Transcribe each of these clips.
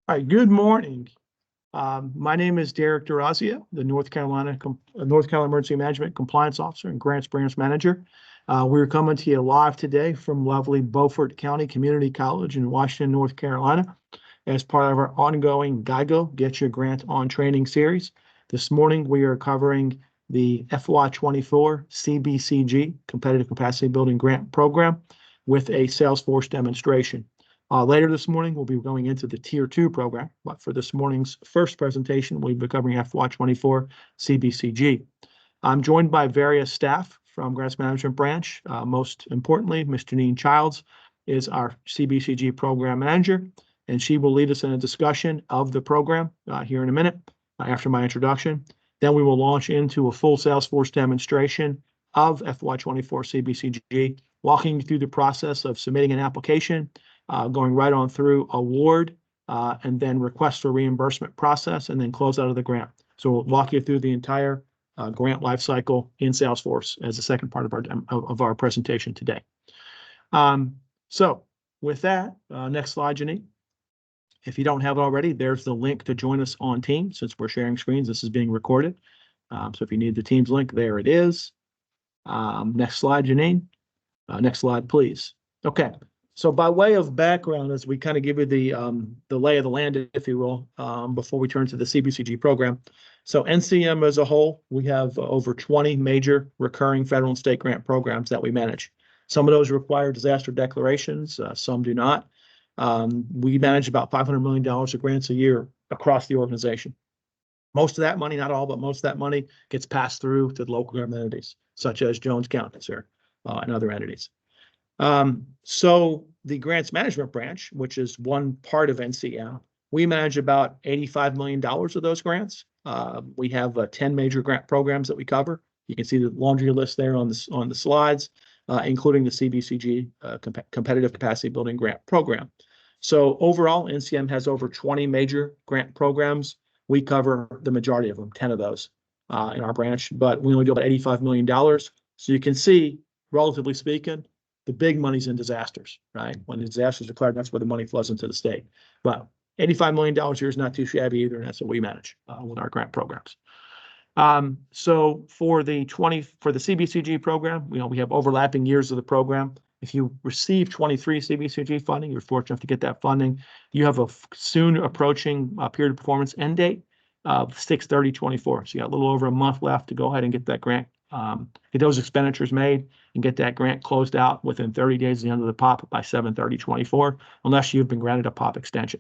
All right, good morning. My name is Derek DeRazio, the North Carolina Emergency Management Compliance Officer and Grants Branch Manager. We're coming to you live today from lovely Beaufort County Community College in Washington, North Carolina, as part of our ongoing GYGO Get Your Grant On Training series. This morning, we are covering the FY24 CBCG Competitive Capacity Building Grant Program with a Salesforce demonstration. Later this morning, we'll be going into the Tier 2 program, but for this morning's first presentation, we'll be covering FY24 CBCG. I'm joined by various staff from Grants Management Branch. Most importantly, Ms. Janine Childs is our CBCG Program Manager, and she will lead us in a discussion of the program here in a minute after my introduction. Then we will launch into a full Salesforce demonstration of FY24 CBCG, walking you through the process of submitting an application, going right on through award, and then request for reimbursement process, and then close out of the grant. So we'll walk you through the entire grant lifecycle in Salesforce as the second part of our presentation today. So with that, next slide, Janine. If you don't have it already, there's the link to join us on Teams. Since we're sharing screens, this is being recorded. So if you need the Teams link, there it is. Next slide, Janine. Next slide, please. Okay. So by way of background, as we kind of give you the lay of the land, if you will, before we turn to the CBCG program. So NCM as a whole, we have over 20 major recurring federal and state grant programs that we manage. Some of those require disaster declarations, some do not. We manage about $500 million of grants a year across the organization. Most of that money, not all, but most of that money gets passed through to the local government entities, such as Jones County, sir, and other entities. So the Grants Management Branch, which is one part of NCM, we manage about $85 million of those grants. We have 10 major grant programs that we cover. You can see the laundry list there on the slides, including the CBCG Competitive Capacity Building Grant Program. So overall, NCM has over 20 major grant programs. We cover the majority of them, 10 of those in our branch, but we only do about $85 million. So you can see, relatively speaking, the big money's in disasters, right? When the disasters are declared, that's where the money flows into the state. But $85 million here is not too shabby either, and that's what we manage with our grant programs. So for the CBCG program, we have overlapping years of the program. If you receive 23 CBCG funding, you're fortunate enough to get that funding. You have a soon approaching period of performance end date of 6/30/24. So you got a little over a month left to go ahead and get that grant, get those expenditures made and get that grant closed out within 30 days of the end of the POP by 7/30/24, unless you've been granted a POP extension.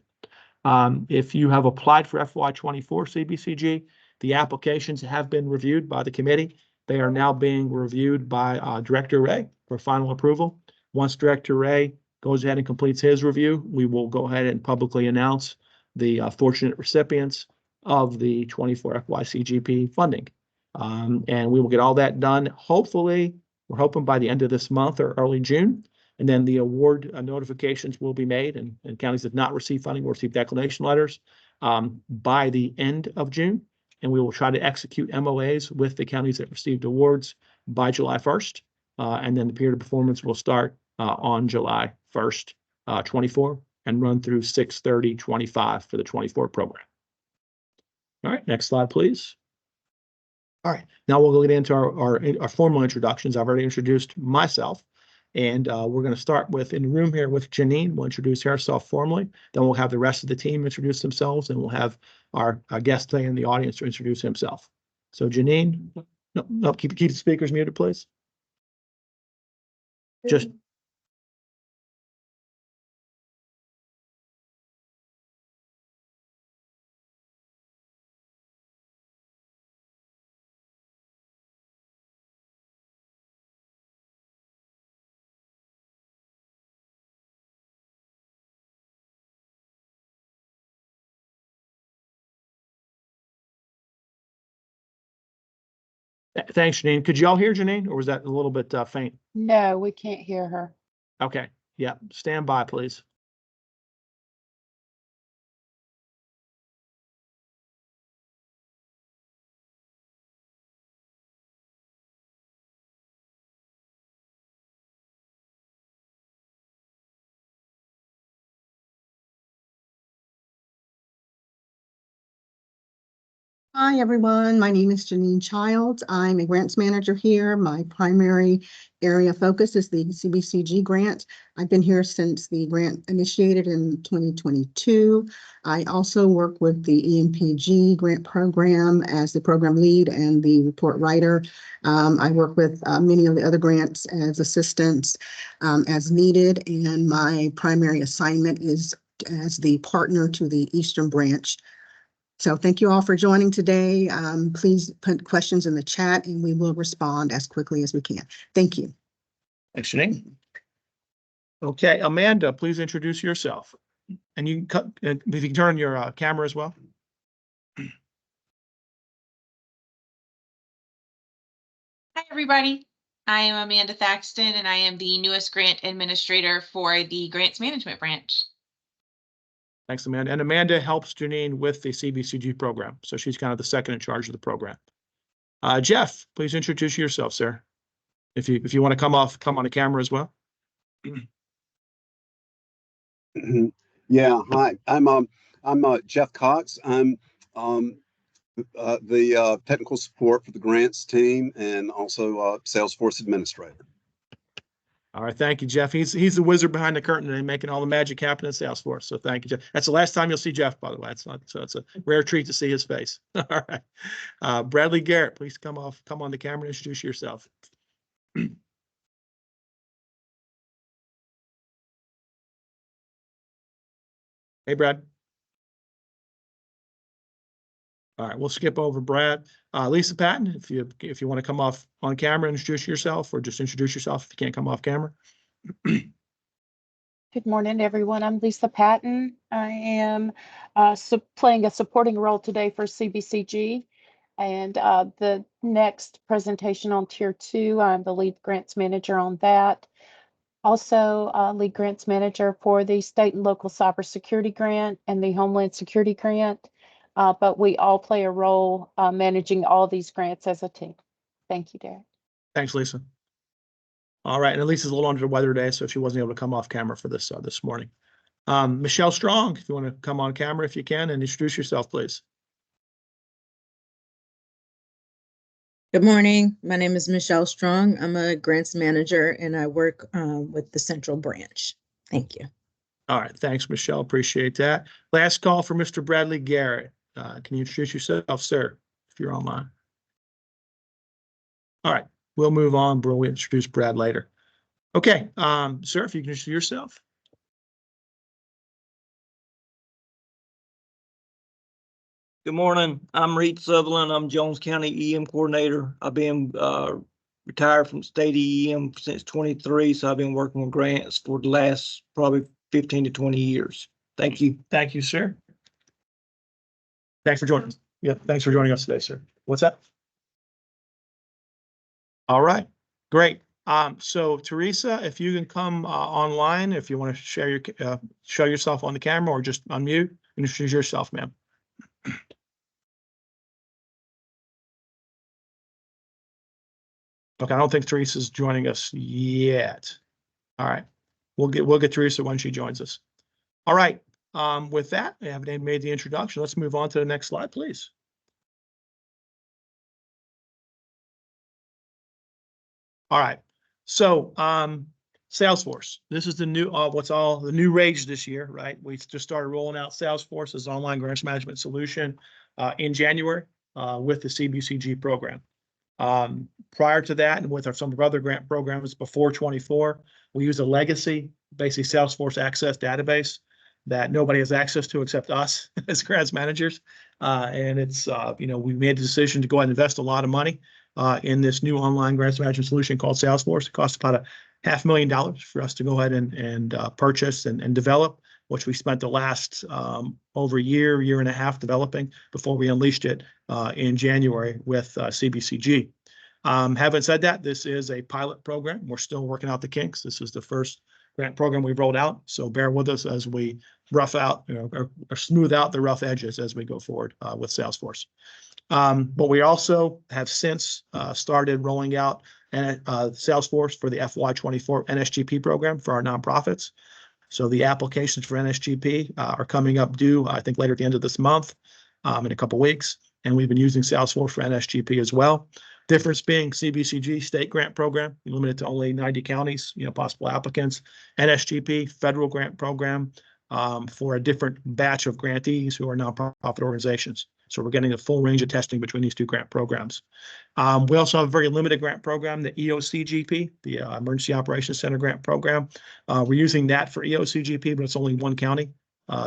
If you have applied for FY24 CBCG, the applications have been reviewed by the committee. They are now being reviewed by Director Ray for final approval. Once Director Ray goes ahead and completes his review, we will go ahead and publicly announce the fortunate recipients of the 24 FYCGP funding. And we will get all that done. Hopefully, we're hoping by the end of this month or early June. And then the award notifications will be made, and counties that not receive funding will receive declination letters by the end of June. And we will try to execute MOAs with the counties that received awards by July 1st. And then the period of performance will start on July 1st, 24, and run through 6/30/25 for the 24 program. All right, next slide, please. All right, now we'll get into our formal introductions. I've already introduced myself, and we're going to start in the room here with Janine. We'll introduce herself formally. Then we'll have the rest of the team introduce themselves, and we'll have our guest today in the audience to introduce himself. So Janine, no, keep the speakers muted, please. Just thanks, Janine. Could you all hear Janine, or was that a little bit faint? No, we can't hear her. Okay. Yeah. Stand by, please. Hi, everyone. My name is Janine Childs. I'm a grants manager here. My primary area of focus is the CBCG grant. I've been here since the grant initiated in 2022. I also work with the EMPG grant program as the program lead and the report writer. I work with many of the other grants as assistants as needed, and my primary assignment is as the partner to the Eastern Branch. So thank you all for joining today. Please put questions in the chat and we will respond as quickly as we can. Thank you. Thanks, Janine. Okay, Amanda, please introduce yourself. And you can cut, if you can turn on your camera as well. Hi, everybody. I am Amanda Thaxton, and I am the newest grant administrator for the Grants Management Branch. Thanks, Amanda. And Amanda helps Janine with the CBCG program. So she's kind of the second in charge of the program. Jeff, please introduce yourself, sir. If you want to come on the camera as well. Yeah, hi. I'm Jeff Cox. I'm the technical support for the grants team and also Salesforce administrator. All right, thank you, Jeff. He's the wizard behind the curtain and making all the magic happen in Salesforce. So thank you, Jeff. That's the last time you'll see Jeff, by the way. It's a rare treat to see his face. All right, Bradley Garrett, please come on the camera and introduce yourself. Hey, Brad. All right, we'll skip over Brad. Lisa Patton, if you want to come off on camera and introduce yourself, or just introduce yourself if you can't come off camera. Good morning, everyone. I'm Lisa Patton. I am playing a supporting role today for CBCG. And the next presentation on Tier 2, I'm the lead grants manager on that. Also, lead grants manager for the state and local cybersecurity grant and the Homeland Security grant. But we all play a role managing all these grants as a team. Thank you, Derek. Thanks, Lisa. All right, and Lisa's a little under the weather today, so she wasn't able to come off camera for this morning. Michelle Strong, if you want to come on camera, if you can, and introduce yourself, please. Good morning. My name is Michelle Strong. I'm a grants manager and I work with the Central Branch. Thank you. All right, thanks, Michelle. Appreciate that. Last call for Mr. Bradley Garrett. Can you introduce yourself, sir, if you're online? All right, we'll move on, but we'll introduce Brad later. Okay, sir, if you can introduce yourself. Good morning. I'm Reed Sutherland. I'm Jones County EM coordinator. I've been retired from state EM since 23, so I've been working with grants for the last probably 15 to 20 years. Thank you. Thank you, sir. Thanks for joining us. Yeah, thanks for joining us today, sir. What's that? All right, great. So Teresa, if you can come online, if you want to share show yourself on the camera or just unmute and introduce yourself, ma'am. Okay, I don't think Teresa's joining us yet. All right, we'll get Teresa when she joins us. All right, with that, I haven't made the introduction. Let's move on to the next slide, please. All right, so Salesforce. This is the new the new rage this year, right? We just started rolling out Salesforce as online grants management solution in January with the CBCG program. Prior to that, and with some of our other grant programs before 24, we use a legacy, basically Salesforce Access database that nobody has access to except us as grants managers. And it's, we made the decision to go ahead and invest a lot of money in this new online grants management solution called Salesforce. It costs about $500,000 for us to go ahead and purchase and develop, which we spent the last over a year and a half developing before we unleashed it in January with CBCG. Having said that, this is a pilot program. We're still working out the kinks. This is the first grant program we've rolled out, so bear with us as we rough out, or smooth out the rough edges as we go forward with Salesforce. But we also have since started rolling out Salesforce for the FY24 NSGP program for our nonprofits. So the applications for NSGP are coming up due, I think, later at the end of this month, in a couple weeks. and we've been using Salesforce for NSGP as well. Difference being CBCG, state grant program, limited to only 90 counties, possible applicants. NSGP, federal grant program for a different batch of grantees who are nonprofit organizations. So we're getting a full range of testing between these two grant programs. We also have a very limited grant program, the EOCGP, the Emergency Operations Center grant program. We're using that for EOCGP, but it's only one county.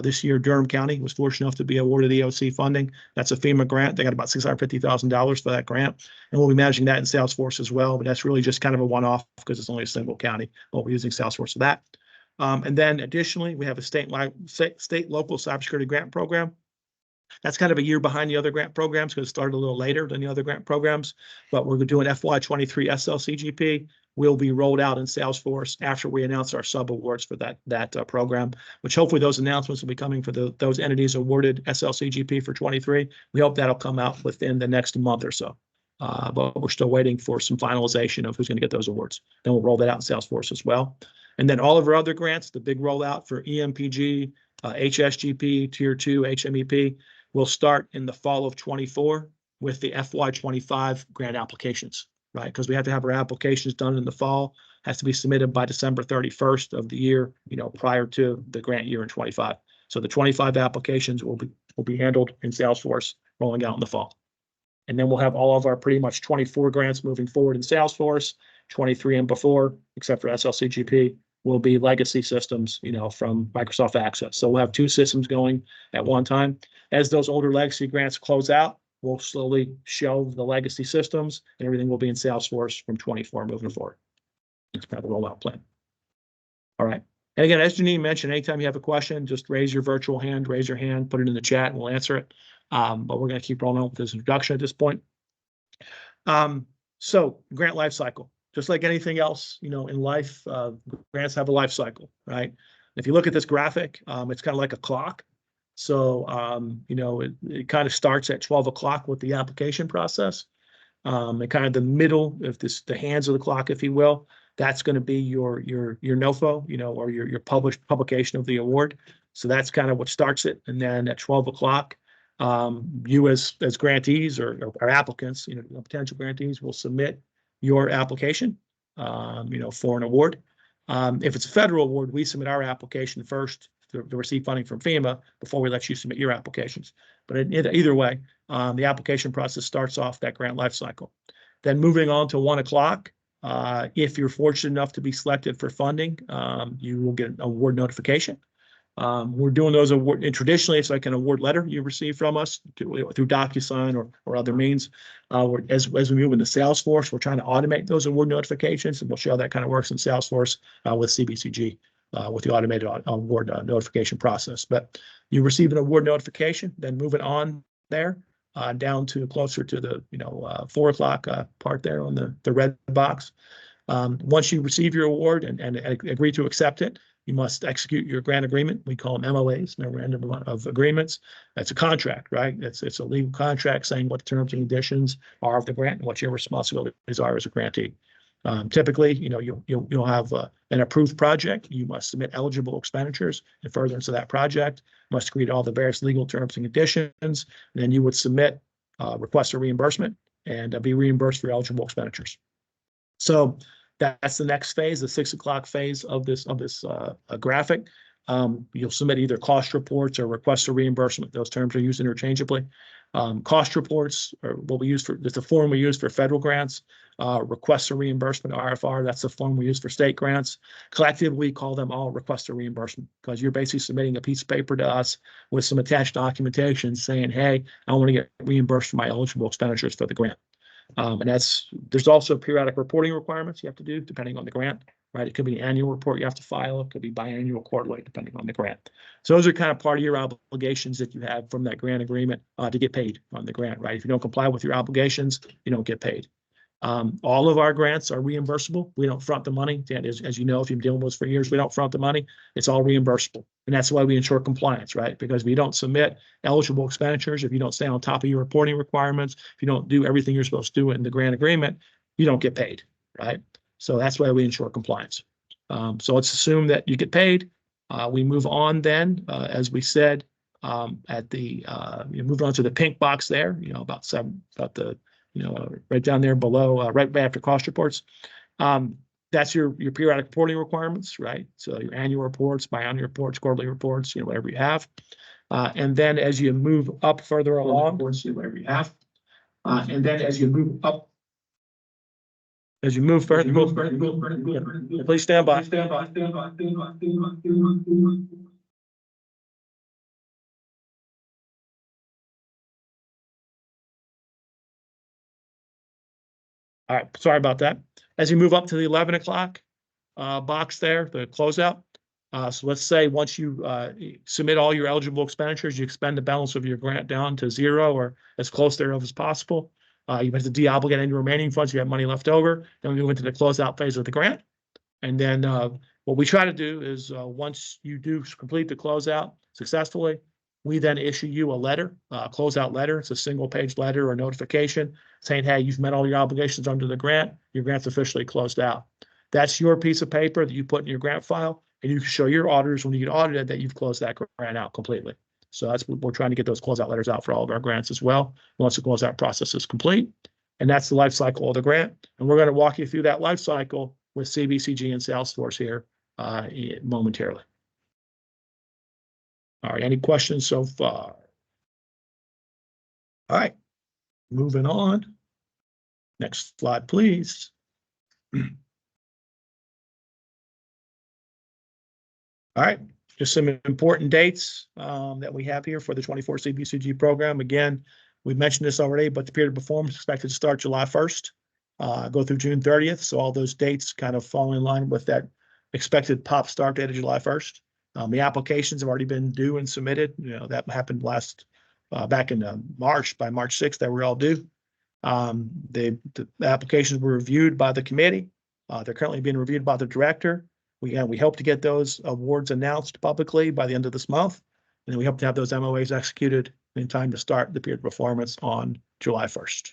This year, Durham County was fortunate enough to be awarded EOC funding. That's a FEMA grant. They got about $650,000 for that grant. And we'll be managing that in Salesforce as well, but that's really just kind of a one-off because it's only a single county, but we're using Salesforce for that. And then additionally, we have a state local cybersecurity grant program. That's kind of a year behind the other grant programs because it started a little later than the other grant programs, but we're doing FY23 SLCGP. Will be rolled out in Salesforce after we announce our sub awards for that program, which hopefully those announcements will be coming for those entities awarded SLCGP for 23. We hope that'll come out within the next month or so, but we're still waiting for some finalization of who's going to get those awards. Then we'll roll that out in Salesforce as well. And then all of our other grants, the big rollout for EMPG, HSGP, Tier 2, HMEP, will start in the fall of 24 with the FY25 grant applications, right? Because we have to have our applications done in the fall, has to be submitted by December 31st of the year, prior to the grant year in 25. So the 25 applications will be handled in Salesforce, rolling out in the fall. And then we'll have all of our pretty much 24 grants moving forward in Salesforce, 23 and before, except for SLCGP, will be legacy systems, from Microsoft Access. So we'll have two systems going at one time. As those older legacy grants close out, we'll slowly shelve the legacy systems and everything will be in Salesforce from 24 moving forward. It's kind of the rollout plan. All right. And again, as Janine mentioned, anytime you have a question, just raise your virtual hand, raise your hand, put it in the chat, and we'll answer it. But we're going to keep rolling on with this introduction at this point. So grant life cycle. Just like anything else, in life, grants have a life cycle, right? If you look at this graphic, it's kind of like a clock. So, it kind of starts at 12 o'clock with the application process. And kind of the middle of the hands of the clock, if you will, that's going to be your NOFO, or your publication of the award. So that's kind of what starts it. And then at 12 o'clock, you as grantees or applicants, potential grantees will submit your application, for an award. If it's a federal award, we submit our application first to receive funding from FEMA before we let you submit your applications. But either way, the application process starts off that grant life cycle. Then moving on to 1 o'clock, if you're fortunate enough to be selected for funding, you will get an award notification. We're doing those award, and traditionally it's like an award letter you receive from us through DocuSign or other means. As we move into Salesforce, we're trying to automate those award notifications, and we'll show how that kind of works in Salesforce with CBCG with the automated award notification process. But you receive an award notification, then moving on there down to closer to the 4 o'clock part there on the red box. Once you receive your award and agree to accept it, you must execute your grant agreement. We call them MOAs, Memorandum of Agreements. That's a contract, right? It's a legal contract saying what the terms and conditions are of the grant and what your responsibilities are as a grantee. Typically, you'll have an approved project. You must submit eligible expenditures in furtherance of that project. You must agree to all the various legal terms and conditions. And then you would submit request for reimbursement and be reimbursed for eligible expenditures. So that's the next phase, the 6 o'clock phase of this graphic. You'll submit either cost reports or requests for reimbursement. Those terms are used interchangeably. Cost reports are what we use for, it's the form we use for federal grants. Requests for reimbursement, RFR, that's the form we use for state grants. Collectively, we call them all requests for reimbursement because you're basically submitting a piece of paper to us with some attached documentation saying, hey, I want to get reimbursed for my eligible expenditures for the grant. And there's also periodic reporting requirements you have to do depending on the grant, right? It could be an annual report you have to file. It could be biannual, quarterly, depending on the grant. So those are kind of part of your obligations that you have from that grant agreement to get paid on the grant, right? If you don't comply with your obligations, you don't get paid. All of our grants are reimbursable. We don't front the money. As you know, if you've been dealing with us for years, we don't front the money. It's all reimbursable. And that's why we ensure compliance, right? Because if you don't submit eligible expenditures, if you don't stay on top of your reporting requirements, if you don't do everything you're supposed to do in the grant agreement, you don't get paid, right? So that's why we ensure compliance. So let's assume that you get paid. We move on then, as we said, at the, you move on to the pink box there, about the, right down there below, right after cost reports. That's your periodic reporting requirements, right? So your annual reports, biannual reports, quarterly reports, whatever you have. And then as you move up further along, whatever you have. And then as you move up, as you move further, please stand by. All right, sorry about that. As you move up to the 11 o'clock box there, the closeout. So let's say once you submit all your eligible expenditures, you expend the balance of your grant down to zero or as close thereof as possible. You have to deobligate any remaining funds. You have money left over. Then we move into the closeout phase of the grant. And then what we try to do is once you do complete the closeout successfully, we then issue you a letter, a closeout letter. It's a single page letter or notification saying, hey, you've met all your obligations under the grant. Your grant's officially closed out. That's your piece of paper that you put in your grant file, and you can show your auditors when you get audited that you've closed that grant out completely. So that's what we're trying to get those closeout letters out for all of our grants as well, once the closeout process is complete. And that's the life cycle of the grant. And we're going to walk you through that life cycle with CBCG and Salesforce here momentarily. All right, any questions so far? All right, moving on. Next slide, please. All right, just some important dates that we have here for the 24 CBCG program. Again, we mentioned this already, but the period of performance is expected to start July 1st, go through June 30th. So all those dates kind of fall in line with that expected pop start date of July 1st. The applications have already been due and submitted. That happened back in March. By March 6th, they were all due. The applications were reviewed by the committee. They're currently being reviewed by the director. We hope to get those awards announced publicly by the end of this month. And then we hope to have those MOAs executed in time to start the period of performance on July 1st.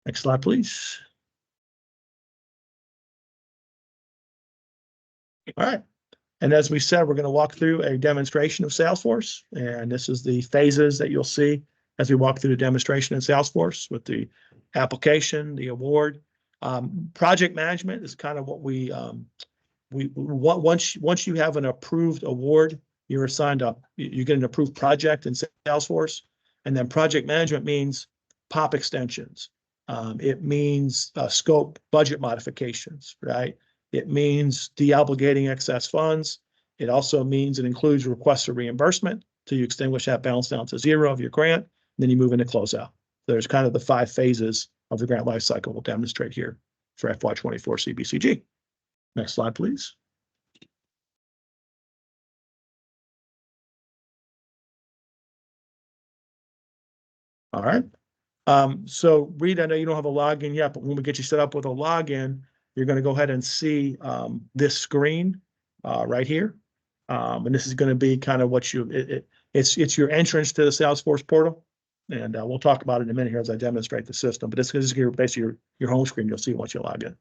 Next slide, please. All right. And as we said, we're going to walk through a demonstration of Salesforce. And this is the phases that you'll see as we walk through the demonstration in Salesforce with the application, the award. Project management is kind of what we once you have an approved award, you're assigned you get an approved project in Salesforce. And then project management means POP extensions. It means scope budget modifications, right? It means deobligating excess funds. It also means it includes requests for reimbursement till you extinguish that balance down to zero of your grant. And then you move into closeout. There's kind of the 5 phases of the grant life cycle we'll demonstrate here for FY24 CBCG. Next slide, please. All right. So Reed, I know you don't have a login yet, but when we get you set up with a login, you're going to go ahead and see this screen right here. And this is going to be kind of what it's your entrance to the Salesforce portal. And we'll talk about it in a minute here as I demonstrate the system. But this is basically your home screen. You'll see once you log in.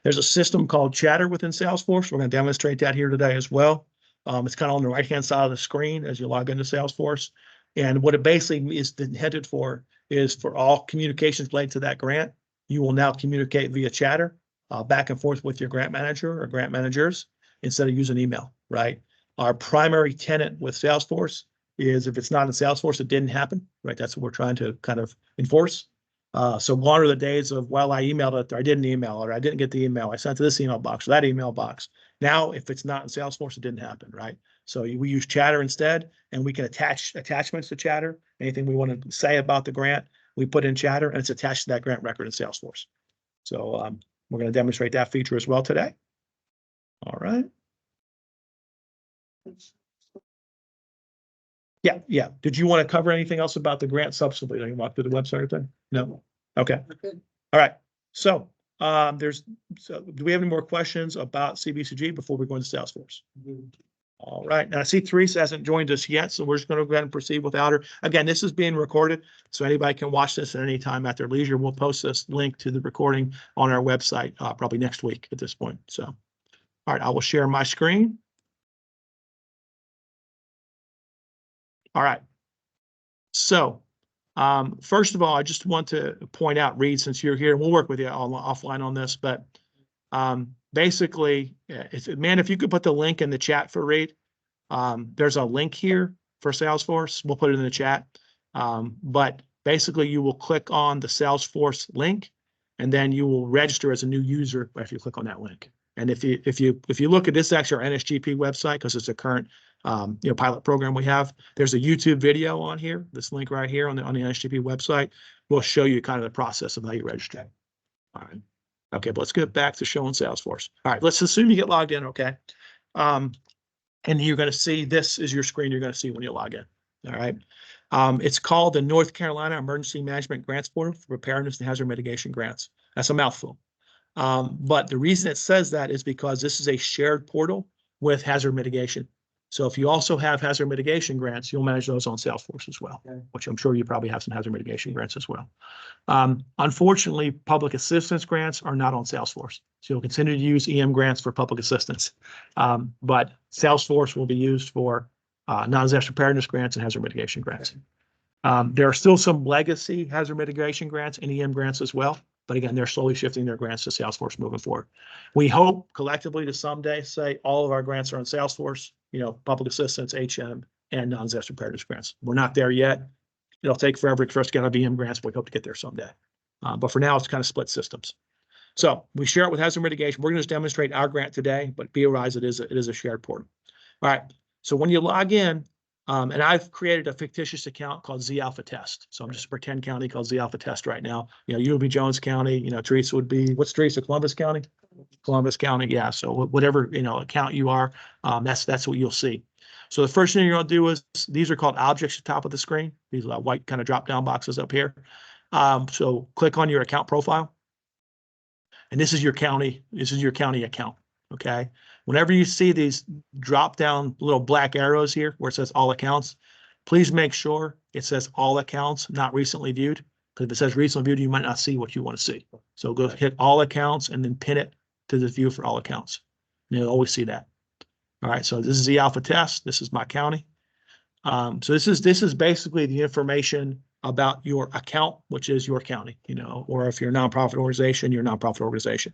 There's a system called Chatter within Salesforce. We're going to demonstrate that here today as well. It's kind of on the right-hand side of the screen as you log into Salesforce. And what it basically is intended for is for all communications related to that grant. You will now communicate via Chatter back and forth with your grant manager or grant managers instead of using email, right? Our primary tenet with Salesforce is if it's not in Salesforce, it didn't happen, right? That's what we're trying to kind of enforce. So gone are the days of, well, I emailed it, or I didn't email, or I didn't get the email, I sent to this email box or that email box. Now, if it's not in Salesforce, it didn't happen, right? So we use Chatter instead, and we can attach attachments to Chatter. Anything we want to say about the grant, we put in Chatter, and it's attached to that grant record in Salesforce. So we're going to demonstrate that feature as well today. All right. Yeah. Did you want to cover anything else about the grant subsequently? You walk through the website or thing? No? Okay. All right. So do we have any more questions about CBCG before we go into Salesforce? All right. Now I see Teresa hasn't joined us yet, so we're just going to go ahead and proceed without her. Again, this is being recorded, so anybody can watch this at any time at their leisure. We'll post this link to the recording on our website probably next week at this point. So, all right, I will share my screen. All right. So, first of all, I just want to point out, Reed, since you're here, we'll work with you offline on this, but basically, man, if you could put the link in the chat for Reed, there's a link here for Salesforce. We'll put it in the chat. But basically, you will click on the Salesforce link, and then you will register as a new user if you click on that link. And if you look at this, actually our NSGP website, because it's a current pilot program we have, there's a YouTube video on here. This link right here on the NSGP website will show you kind of the process of how you register. All right. Okay, but let's get back to showing Salesforce. All right, let's assume you get logged in. Okay. And you're going to see, this is your screen you're going to see when you log in. All right. It's called the North Carolina Emergency Management Grants Portal for Preparedness and Hazard Mitigation Grants. That's a mouthful. But the reason it says that is because this is a shared portal with hazard mitigation. So if you also have hazard mitigation grants, you'll manage those on Salesforce as well, okay, which I'm sure you probably have some hazard mitigation grants as well. Unfortunately, public assistance grants are not on Salesforce. So you'll continue to use EM grants for public assistance. But Salesforce will be used for non-disaster preparedness grants and hazard mitigation grants. There are still some legacy hazard mitigation grants and EM grants as well. But again, they're slowly shifting their grants to Salesforce moving forward. We hope collectively to someday say all of our grants are on Salesforce, public assistance, HM, and non-disaster preparedness grants. We're not there yet. It'll take forever for us to get our VM grants, but we hope to get there someday. But for now, it's kind of split systems. So we share it with hazard mitigation. We're going to just demonstrate our grant today, but be advised it is a shared portal. All right. So when you log in, and I've created a fictitious account called Z Alpha Test. So I'm just a pretend county called Z Alpha Test right now. You would be Jones County. Teresa would be, what's Teresa? Columbus County? Columbus County. Yeah. So whatever, account you are, that's what you'll see. So the first thing you're going to do is, these are called objects at the top of the screen. These are white kind of drop down boxes up here. So click on your account profile. And this is your county. This is your county account. Okay. Whenever you see these drop down little black arrows here where it says all accounts, please make sure it says all accounts, not recently viewed. Because if it says recently viewed, you might not see what you want to see. So go hit all accounts and then pin it to the view for all accounts. And you'll always see that. All right. So this is the alpha test. This is my county. So this is basically the information about your account, which is your county, or if you're a nonprofit organization, your nonprofit organization.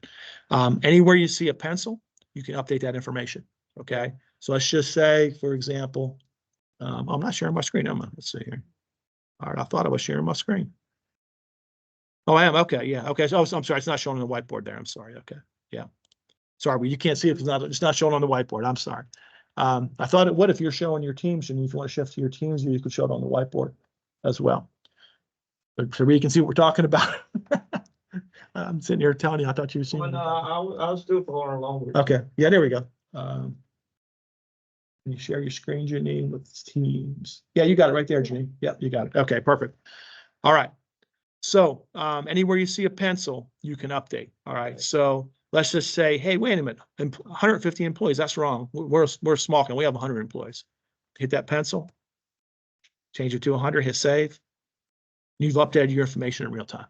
Anywhere you see a pencil, you can update that information. Okay. So let's just say, for example, I'm not sharing my screen. Let's see here. All right. I thought I was sharing my screen. Oh, I am. Okay. Yeah. Okay. So I'm sorry. It's not showing on the whiteboard there. I'm sorry. Okay. Yeah. Sorry, but you can't see it. It's not showing on the whiteboard. I'm sorry. I thought it would if you're showing your teams, and if you want to shift to your teams, you could show it on the whiteboard as well. So you can see what we're talking about. I'm sitting here telling you, I thought you were seeing. Well, no, I was still following along with it. Okay. Yeah, there we go. Can you share your screen, Janine, with Teams? Yeah, you got it right there, Janine. Yep, you got it. Okay, perfect. All right. So anywhere you see a pencil, you can update. All right. So let's just say, hey, wait a minute, 150 employees. That's wrong. We're a small company. We have 100 employees. Hit that pencil, change it to 100, hit save. You've updated your information in real time.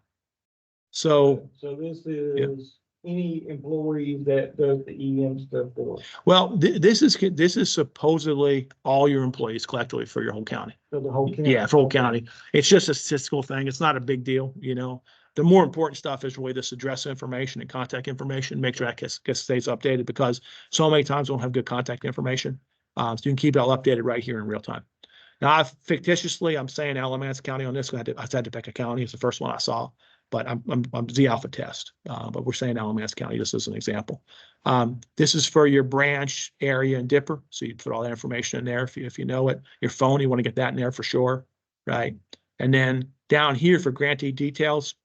So this is any employee that does the EM stuff for. Well, this is supposedly all your employees collectively for your whole county. For the whole county. Yeah, for whole county. It's just a statistical thing. It's not a big deal, The more important stuff is really this address information and contact information. Make sure that stays updated, because so many times we don't have good contact information. So you can keep it all updated right here in real time. Now, fictitiously, I'm saying Alamance County on this. I had to pick a county. It's the first one I saw, but I'm Z Alpha Test. But we're saying Alamance County just as an example. This is for your branch, area, and Dipper. So you put all that information in there if you know it. Your phone, you want to get that in there for sure, right? And then down here for grantee details.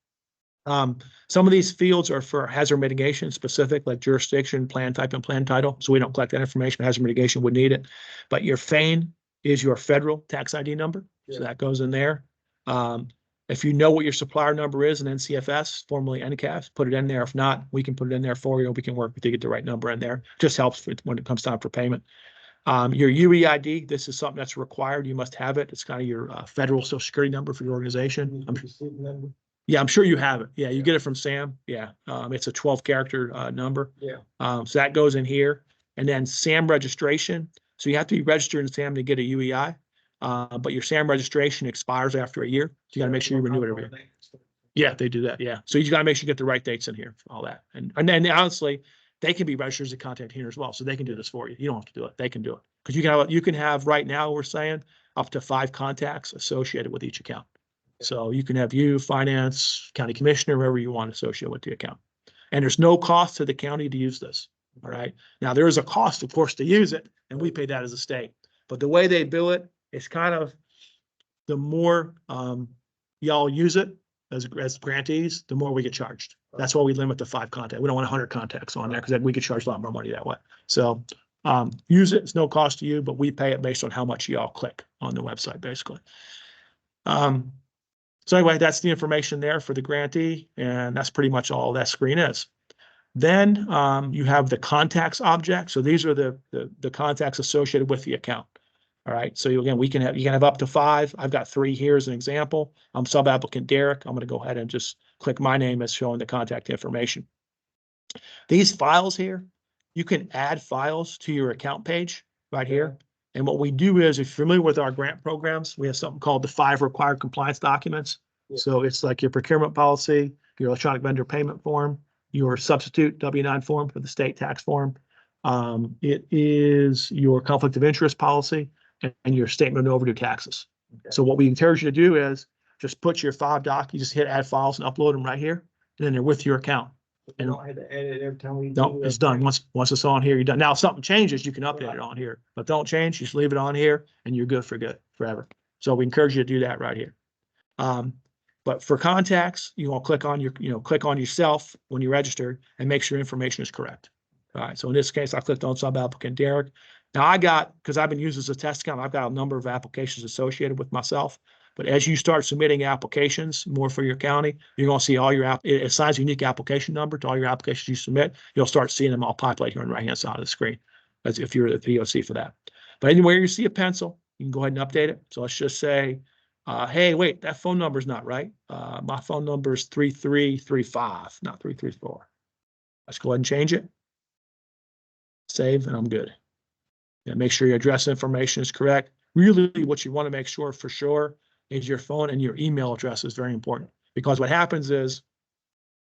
Some of these fields are for hazard mitigation specific, like jurisdiction, plan type, and plan title. So we don't collect that information. Hazard mitigation would need it. But your FAIN is your federal tax ID number. Yeah. So that goes in there. If you know what your supplier number is in NCFS, formerly NCAF, put it in there. If not, we can put it in there for you. We can work with you to get the right number in there. Just helps when it comes time for payment. Your UEID, this is something that's required. You must have it. It's kind of your federal Social Security number for your organization. Yeah, I'm sure you have it. Yeah, you get it from Sam. Yeah, it's a 12-character number. Yeah. So that goes in here. And then SAM registration. So you have to be registered in SAM to get a UEI. but your SAM registration expires after a year. So you got to make sure you renew it every year. Yeah, they do that. Yeah. So you got to make sure you get the right dates in here for all that. And then honestly, they can be registered as a contact here as well. So they can do this for you. You don't have to do it. They can do it. Because you can have right now, we're saying up to 5 contacts associated with each account. So you can have you, finance, county commissioner, whoever you want associated with the account. And there's no cost to the county to use this. All right. Now there is a cost, of course, to use it, and we pay that as a state. But the way they bill it, it's kind of the more y'all use it as grantees, the more we get charged. That's why we limit to 5 contacts. We don't want 100 contacts on there because then we could charge a lot more money that way. So use it. It's no cost to you, but we pay it based on how much y'all click on the website, basically. So anyway, that's the information there for the grantee, and that's pretty much all that screen is. Then you have the contacts object. So these are the contacts associated with the account. All right. So again, you can have up to 5. I've got 3 here as an example. I'm sub-applicant Derek. I'm going to go ahead and just click my name as showing the contact information. These files here, you can add files to your account page right here. And what we do is, if you're familiar with our grant programs, we have something called the 5 required compliance documents. So it's like your procurement policy, your electronic vendor payment form, your substitute W-9 form for the state tax form. It is your conflict of interest policy and your statement of overdue taxes. So what we encourage you to do is just put your 5 you just hit add files and upload them right here, and then they're with your account. You don't have to edit every time we No, do it's it. done. Once it's on here, you're done. Now, if something changes, you can update it on here, but don't change. Just leave it on here and you're good forever. So we encourage you to do that right here. But for contacts, you want to click on click on yourself when you register and make sure information is correct. All right. So in this case, I clicked on sub-applicant Derek. Now because I've been used as a test account, I've got a number of applications associated with myself. But as you start submitting applications more for your county, you're going to see all your it assigns a unique application number to all your applications you submit. You'll start seeing them all populate here on the right-hand side of the screen, as if you're the POC for that. But anywhere you see a pencil, you can go ahead and update it. So let's just say, hey, wait, that phone number is not right. My phone number is 3335, not 334. Let's go ahead and change it. Save, and I'm good. And make sure your address information is correct. Really, what you want to make sure for sure is your phone and your email address is very important, because what happens is,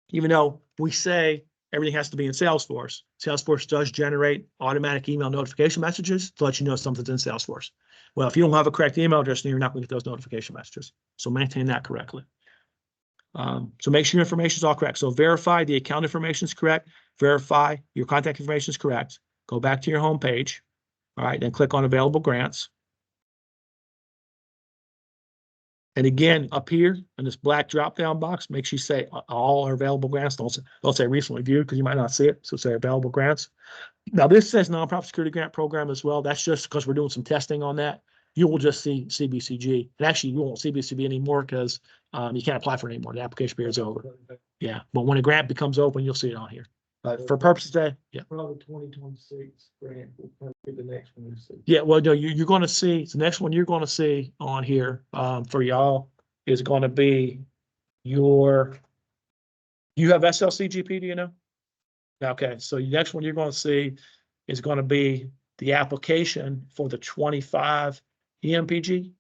even though we say everything has to be in Salesforce, Salesforce does generate automatic email notification messages to let you know something's in Salesforce. Well, if you don't have a correct email address, then you're not going to get those notification messages. So maintain that correctly. So make sure your information is all correct. So verify the account information is correct. Verify your contact information is correct. Go back to your home page. All right, then click on available grants. And again, up here in this black drop-down box, make sure you say all are available grants. Don't say recently viewed, because you might not see it. So say available grants. Now this says nonprofit security grant program as well. That's just because we're doing some testing on that. You will just see CBCG. And actually, you won't see CBCG anymore because you can't apply for it anymore. The application period is over. Yeah, but when a grant becomes open, you'll see it on here. For purposes today, yeah. Probably 2026 grant will probably be the next one. Yeah, well, no, you're going to see, the next one you're going to see on here for y'all is going to be you have SLCGP, do you know? Okay, so the next one you're going to see is going to be the application for the 25 EMPG,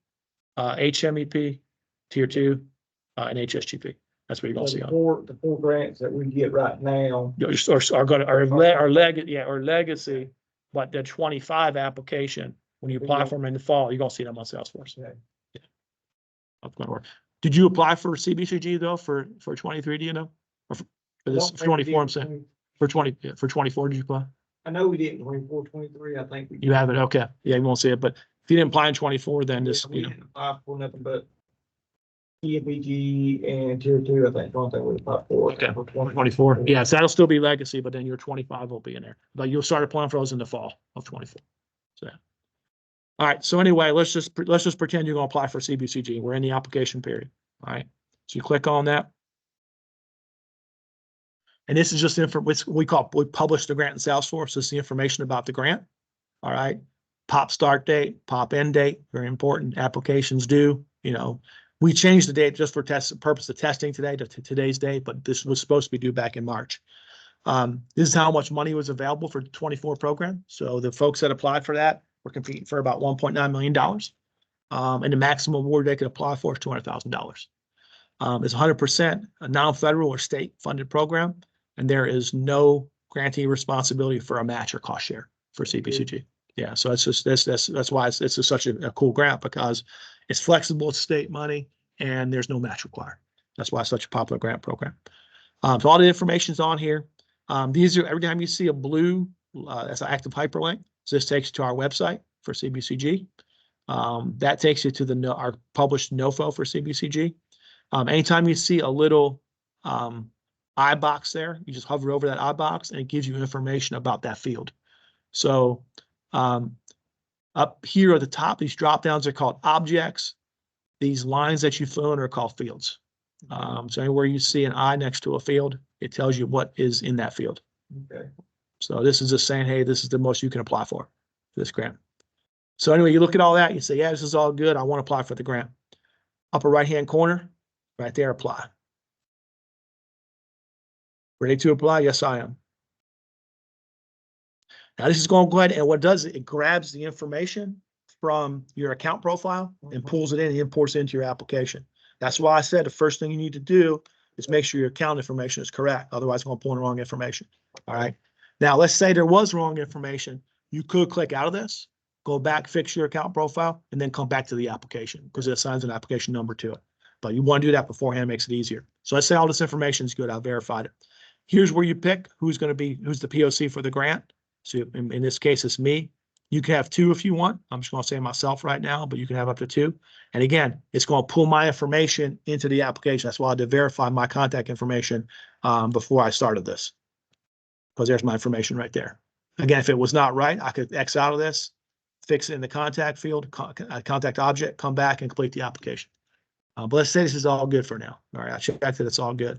HMEP, Tier 2, and HSGP. That's what you're going to see on. The 4 grants that we get right now. Our legacy, but the 25 application, when you apply for them in the fall, you're going to see them on Salesforce. Yeah. That's going to work. Did you apply for CBCG though for 23? Do you know? Or for this for 24? I'm saying for 24. Did you apply? I know we did 24, 23. I think You have it. Okay. Yeah, you won't see it. But if you didn't apply in 24, then just we didn't apply for nothing but EMPG and Tier 2. I think one thing we applied for. Okay. 24. Yeah, so that'll still be legacy, but then your 25 will be in there. But you'll start applying for those in the fall of 24. So, all right. So anyway, let's just pretend you're going to apply for CBCG. We're in the application period. All right. So you click on that. And this is just we publish the grant in Salesforce. This is the information about the grant. All right. Pop start date, pop end date, very important. Applications due, we changed the date just for purpose of testing today to today's date, but this was supposed to be due back in March. This is how much money was available for the 24 program. So the folks that applied for that were competing for about $1.9 million. and the maximum award they can apply for is $200,000. It's 100% a non-federal or state funded program, and there is no grantee responsibility for a match or cost share for CBCG. Yeah, so it's just that's why it's just such a cool grant, because it's flexible, it's state money, and there's no match required. That's why it's such a popular grant program. So all the information's on here. These are, every time you see a blue, that's an active hyperlink. So this takes you to our website for CBCG. That takes you to our published NOFO for CBCG. Anytime you see a little I box there, you just hover over that I box and it gives you information about that field. So up here at the top, these drop downs are called objects. These lines that you fill in are called fields. So anywhere you see an I next to a field, it tells you what is in that field. Okay. So this is just saying, hey, this is the most you can apply for this grant. So anyway, you look at all that, you say, yeah, this is all good. I want to apply for the grant. Upper right-hand corner, right there, apply. Ready to apply? Yes, I am. Now this is going to go ahead, and what it does, it grabs the information from your account profile and pulls it in and imports it into your application. That's why I said the first thing you need to do is make sure your account information is correct. Otherwise, it's going to pull in the wrong information. All right. Now, let's say there was wrong information. You could click out of this, go back, fix your account profile, and then come back to the application because it assigns an application number to it. But you want to do that beforehand, makes it easier. So let's say all this information is good. I've verified it. Here's where you pick who's the POC for the grant. So in this case, it's me. You can have two if you want. I'm just going to say myself right now, but you can have up to two. And again, it's going to pull my information into the application. That's why I had to verify my contact information before I started this, because there's my information right there. Again, if it was not right, I could X out of this, fix it in the contact field, contact object, come back and complete the application. But let's say this is all good for now. All right, I checked that it's all good.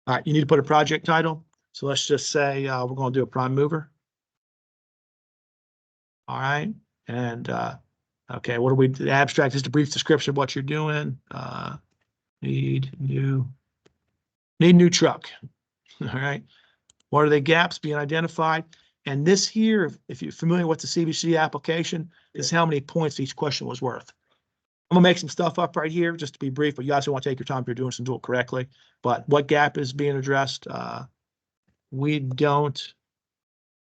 All right, you need to put a project title. So let's just say we're going to do a prime mover. All right. And okay, what do we do? The abstract is the brief description of what you're doing. Need new truck. All right. What are the gaps being identified? And this here, if you're familiar with the CBC application, is how many points each question was worth. I'm gonna make some stuff up right here just to be brief, but you guys want to take your time if you're doing some, do it correctly. But what gap is being addressed? We don't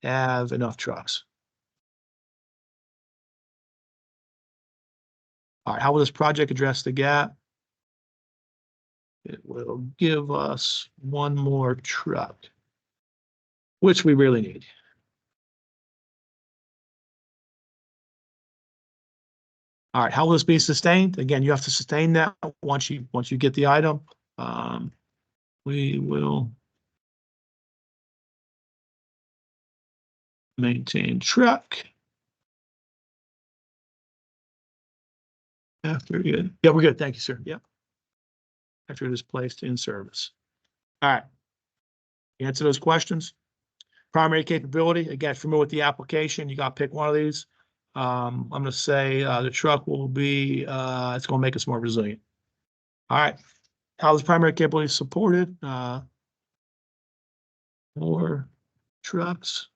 have enough trucks. All right, how will this project address the gap? It will give us one more truck, which we really need. All right, how will this be sustained? Again, you have to sustain that once you get the item. We will maintain truck. After good. Yeah, we're good. Thank you, sir. Yep. After it is placed in service. All right. Answer those questions. Primary capability. Again, familiar with the application. You got to pick one of these. I'm going to say the truck will be, it's going to make us more resilient. All right. How is primary capability supported? More trucks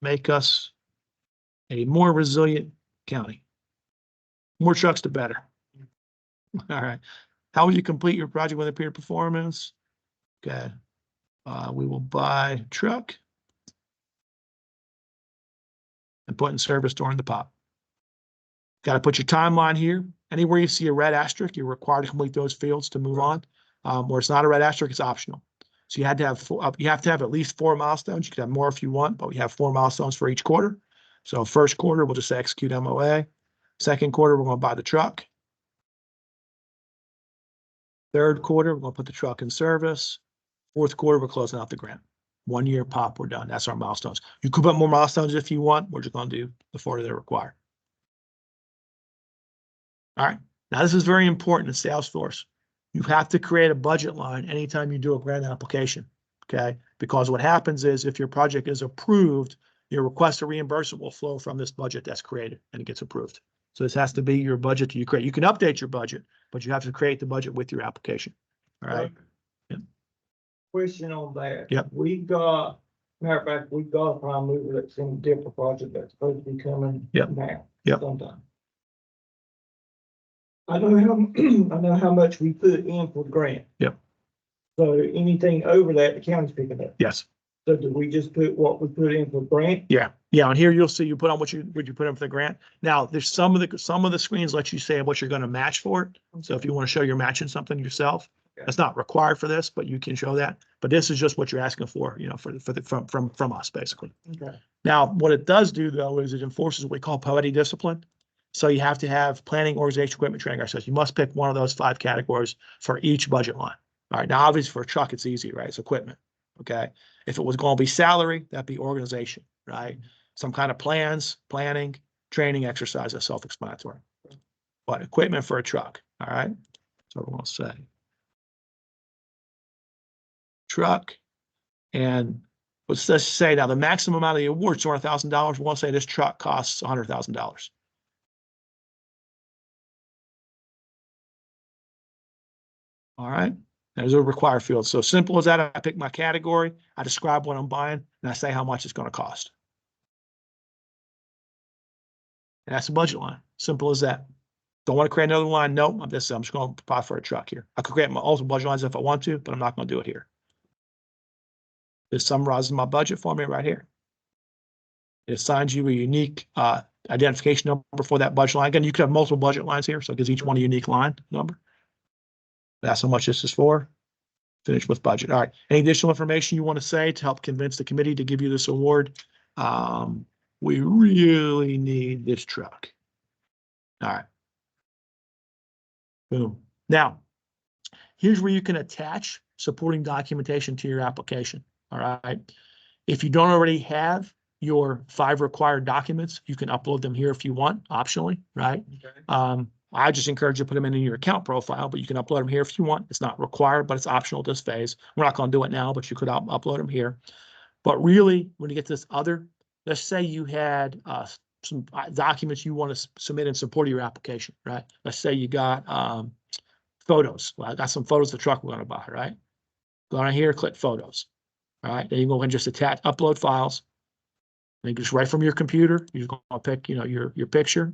make us a more resilient county. More trucks, the better. All right. How will you complete your project with impaired performance? Okay. We will buy truck and put in service during the pop. Got to put your timeline here. Anywhere you see a red asterisk, you're required to complete those fields to move on. Where it's not a red asterisk, it's optional. So you have to have at least 4 milestones. You can have more if you want, but we have 4 milestones for each quarter. So first quarter, we'll just say execute MOA. Second quarter, we're going to buy the truck. Third quarter, we're going to put the truck in service. Fourth quarter, we're closing out the grant. 1 year pop, we're done. That's our milestones. You could put more milestones if you want. We're just going to do the 4 that are required. All right. Now, this is very important in Salesforce. You have to create a budget line anytime you do a grant application, okay? Because what happens is if your project is approved, your request for reimbursement will flow from this budget that's created and it gets approved. So this has to be your budget you create. You can update your budget, but you have to create the budget with your application. All right. Yep. Question on that. Yep. Matter of fact, we got a prime mover that's in a different project that's supposed to be coming Yep. now. Yep. Sometime. I know how, I know how much we put in for the grant. Yep. So anything over that, the county's picking up. Yes. So do we just put what we put in for grant? Yeah. Yeah. And here you'll see you put on what you put in for the grant. Now there's some of the screens let you say what you're going to match for it. So if you want to show you're matching something yourself, that's not required for this, but you can show that. But this is just what you're asking for, you know, from us basically. Okay. Now, what it does do though, is it enforces what we call poetic discipline. So you have to have planning, organization, equipment, training, ourselves. You must pick one of those 5 categories for each budget line. All right. Now, obviously for a truck, it's easy, right? It's equipment. Okay. If it was going to be salary, that'd be organization, right? Some kind of plans, planning, training, exercise, that's self-explanatory. But equipment for a truck. All right. So what we'll say. Truck. And let's just say now the maximum amount of the award is $200,000. We'll say this truck costs $100,000. All right. There's a required field. So simple as that. I pick my category, I describe what I'm buying, and I say how much it's going to cost. And that's a budget line. Simple as that. Don't want to create another line. Nope. I'm just going to buy for a truck here. I could create my multiple budget lines if I want to, but I'm not going to do it here. This summarizes my budget for me right here. It assigns you a unique identification number for that budget line. Again, you could have multiple budget lines here, so it gives each one a unique line number. That's how much this is for. Finish with budget. All right. Any additional information you want to say to help convince the committee to give you this award? We really need this truck. All right. Boom. Now, here's where you can attach supporting documentation to your application. All right. If you don't already have your 5 required documents, you can upload them here if you want, optionally, right? Okay. I just encourage you to put them in your account profile, but you can upload them here if you want. It's not required, but it's optional at this phase. We're not going to do it now, but you could upload them here. But really, when you get to this other, let's say you had some documents you want to submit in support of your application, right? Let's say you got photos. Well, I got some photos of the truck we're going to buy, right? Go on here, click photos. All right, then you go and just attach, upload files. And just right from your computer, you're going to pick, you know, your picture.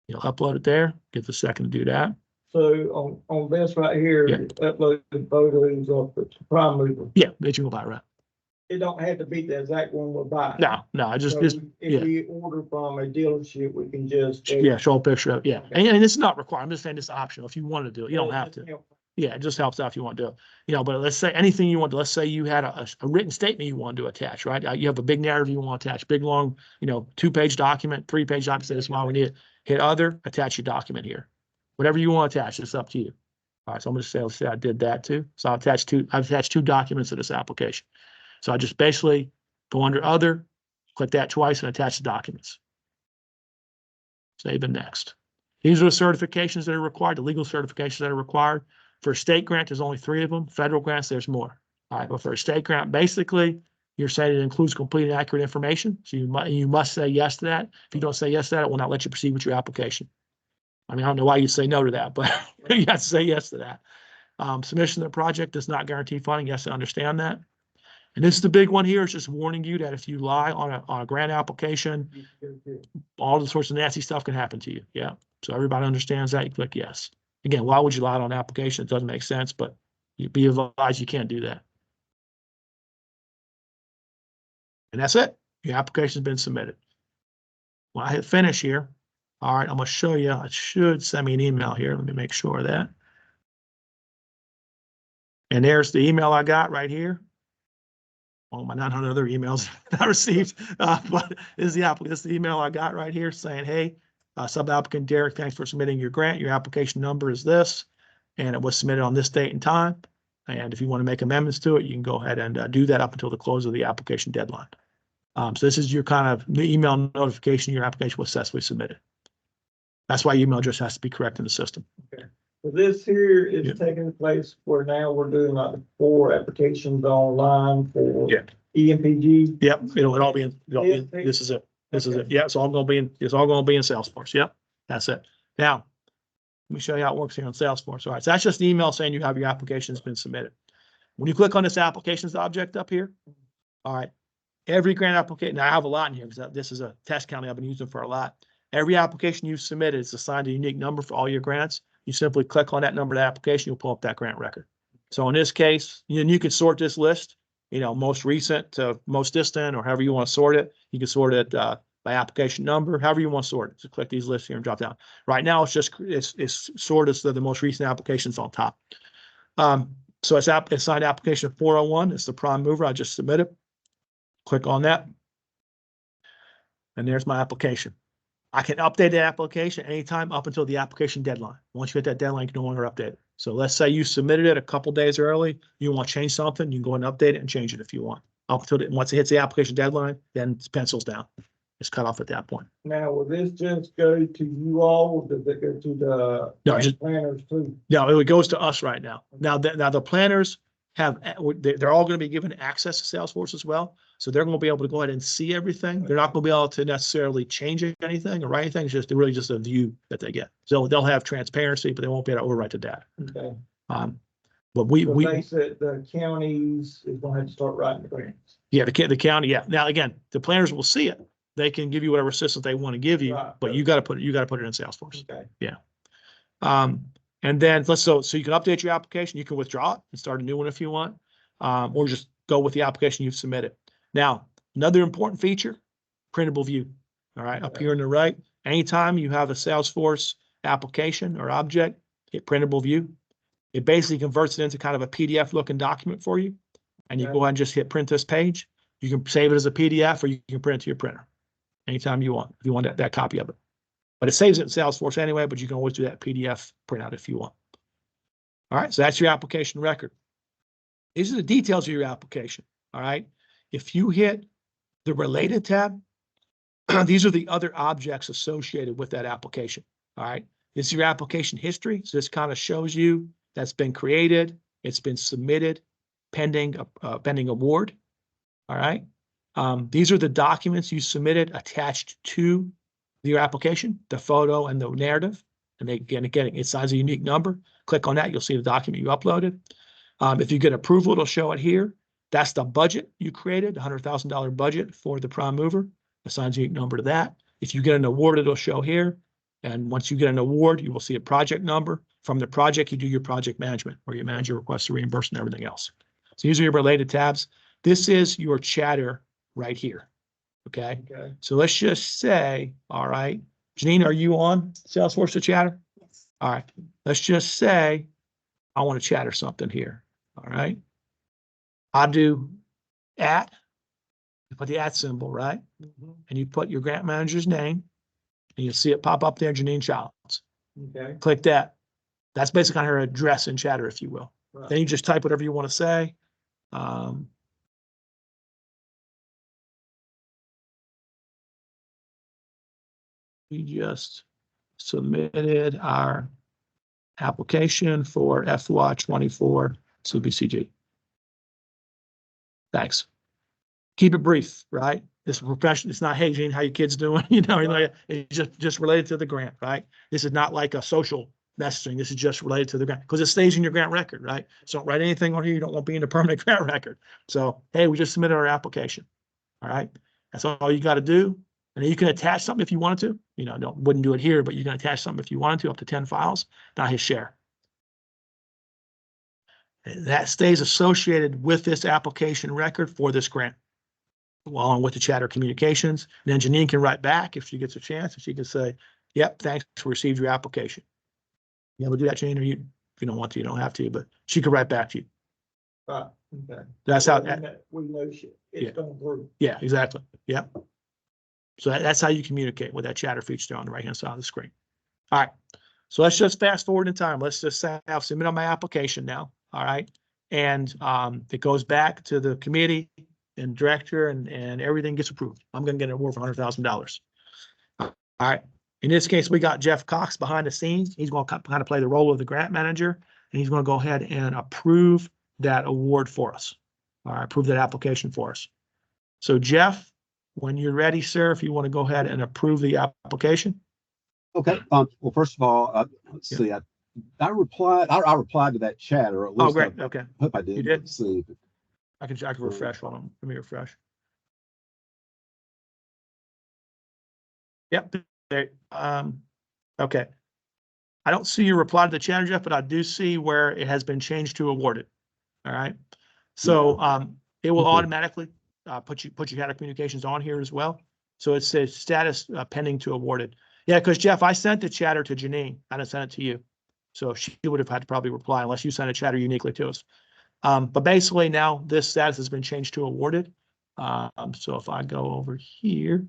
You'll upload it there. Give it a second to do that. So on this right here, Yeah. upload the photos of the prime mover. Yeah, that you can buy, right? It don't have to be the exact one we're buying. No, I just, So just, if yeah. we order from a dealership, we can just. Yeah, show a picture of, yeah. And it's not required. I'm just saying it's optional. If you want to do it, you don't have to. Yeah. Yeah, it just helps out if you want to do it. You know, but let's say anything you want to, let's say you had a written statement you want to attach, right? You have a big narrative you want to attach, big, long, you know, 2-page document, 3-page document, say this is why we need it. Hit other, attach your document here. Whatever you want to attach, it's up to you. All right, so I'm going to say, let's say I did that too. So I've attached 2 documents to this application. So I just basically go under other, click that twice and attach the documents. Save and next. These are the certifications that are required, the legal certifications that are required. For a state grant, there's only 3 of them. Federal grants, there's more. All right, but for a state grant, basically, you're saying it includes complete and accurate information. So you must say yes to that. If you don't say yes to that, it will not let you proceed with your application. I mean, I don't know why you say no to that, but you have to say yes to that. Submission of the project does not guarantee funding. Yes, I understand that. And this is the big one here. It's just warning you that if you lie on a grant application, all the sorts of nasty stuff can happen to you. Yeah. So everybody understands that. You click yes. Again, why would you lie on an application? It doesn't make sense, but you be advised you can't do that. And that's it. Your application's been submitted. When I hit finish here, all right, I'm going to show you. It should send me an email here. Let me make sure of that. And there's the email I got right here. All my 900 other emails I received, but this is the email I got right here saying, hey, sub-applicant Derek, thanks for submitting your grant. Your application number is this, and it was submitted on this date and time. And if you want to make amendments to it, you can go ahead and do that up until the close of the application deadline. So this is your kind of email notification. Your application was successfully submitted. That's why your email address has to be correct in the system. Okay. So this here is taking place where now we're doing like 4 applications online for EMPG. Yep, it'll all be in, this is it. This is it. Yeah, it's all going to be in, Salesforce. Yep, that's it. Now, let me show you how it works here on Salesforce. All right, so that's just an email saying you have your application has been submitted. When you click on this applications object up here, all right, every grant application, now I have a lot in here because this is a test county I've been using for a lot. Every application you've submitted is assigned a unique number for all your grants. You simply click on that number of the application, you'll pull up that grant record. So in this case, you can sort this list, most recent to most distant, or however you want to sort it. You can sort it by application number, however you want to sort it. So click these lists here and drop down. Right now, it's sorted so the most recent applications on top. So it's assigned application 401. It's the prime mover. I just submitted. Click on that. And there's my application. I can update the application anytime up until the application deadline. Once you hit that deadline, you can no longer update it. So let's say you submitted it a couple days early. You want to change something, you can go and update it and change it if you want. Up until once it hits the application deadline, then it's pencils down. It's cut off at that point. Now, will this just go to you all, or does it go to the No, just planners too? No, it goes to us right now. Now the planners they're all going to be given access to Salesforce as well. So they're going to be able to go ahead and see everything. They're not going to be able to necessarily change anything or write anything. It's just really just a view that they get. So they'll have transparency, but they won't be able to overwrite the data. Okay. But we They said the counties is gonna have to start writing the grants. yeah, the county, yeah. Now again, the planners will see it. They can give you whatever assistance they want to give you, Right. but you got to put it in Salesforce. Okay. And then so you can update your application, you can withdraw it and start a new one if you want, or just go with the application you've submitted. Now, another important feature, printable view. All right, up here on the right, anytime you have a Salesforce application or object, hit printable view. It basically converts it into kind of a PDF looking document for you. And you go ahead and just hit print this page. You can save it as a PDF or you can print it to your printer anytime you want, if you want that copy of it. But it saves it in Salesforce anyway, but you can always do that PDF printout if you want. All right, so that's your application record. These are the details of your application. All right, if you hit the related tab, these are the other objects associated with that application. All right, this is your application history. So this kind of shows you that's been created, it's been submitted, pending award. All right, these are the documents you submitted attached to your application, the photo and the narrative, and again, it assigns a unique number. Click on that, you'll see the document you uploaded. If you get approval, it'll show it here. That's the budget you created, the $100,000 budget for the prime mover. Assigns a unique number to that. If you get an award, it'll show here. And once you get an award, you will see a project number. From the project, you do your project management, where you manage your requests to reimburse and everything else. So these are your related tabs. This is your chatter right here. Okay. So let's just say, all right, Janine, are you on Salesforce to chatter? Yes. All right. Let's just say I want to chatter something here. All right. I do @ you put the @ symbol, right? And you put your grant manager's name and you'll see it pop up there, Janine Childs. Okay. Click that. That's basically her address in chatter, if you will. Right. Then you just type whatever you want to say. We just submitted our application for FY24 CBCG. Thanks. Keep it brief, right? This is professional. It's not, hey, Gene, how your kids doing? It's just related to the grant, right? This is not like a social messaging. This is just related to the grant because it stays in your grant record, right? So don't write anything on here you don't want to be in the permanent grant record. So, hey, we just submitted our application. All right. That's all you got to do. And then you can attach something if you wanted to, wouldn't do it here, but you can attach something if you wanted to, up to 10 files, not his share. And that stays associated with this application record for this grant, along with the chatter communications. And then Janine can write back if she gets a chance, and she can say, yep, thanks, we received your application. You able to do that, Janine, or if you don't want to, you don't have to, but she could write back to you. Right. Okay. That's how, We know it's going through. yeah, exactly. Yeah. So that's how you communicate with that chatter feature there on the right-hand side of the screen. All right. So let's just fast forward in time. Let's just say I've submitted my application now. All right. And it goes back to the committee and director and everything gets approved. I'm going to get an award for $100,000. All right. In this case, we got Jeff Cox behind the scenes. He's going to kind of play the role of the grant manager, and he's going to go ahead and approve that award for us. All right. Approve that application for us. So Jeff, when you're ready, sir, if you want to go ahead and approve the application. Okay. Well, first of all, let's see. I replied to that chatter. At least Oh, great. Okay. I hope I did. You did? Let's see. I can refresh. Hold on. Let me refresh. Yep. there, okay. I don't see your reply to the chatter, Jeff, but I do see where it has been changed to awarded. All right. So, it will Okay. automatically, put your chatter communications on here as well. So it says status pending to awarded. Yeah, because Jeff, I sent the chatter to Janine. I didn't send it to you. So she would have had to probably reply unless you sent a chatter uniquely to us. But basically now this status has been changed to awarded. So if I go over here,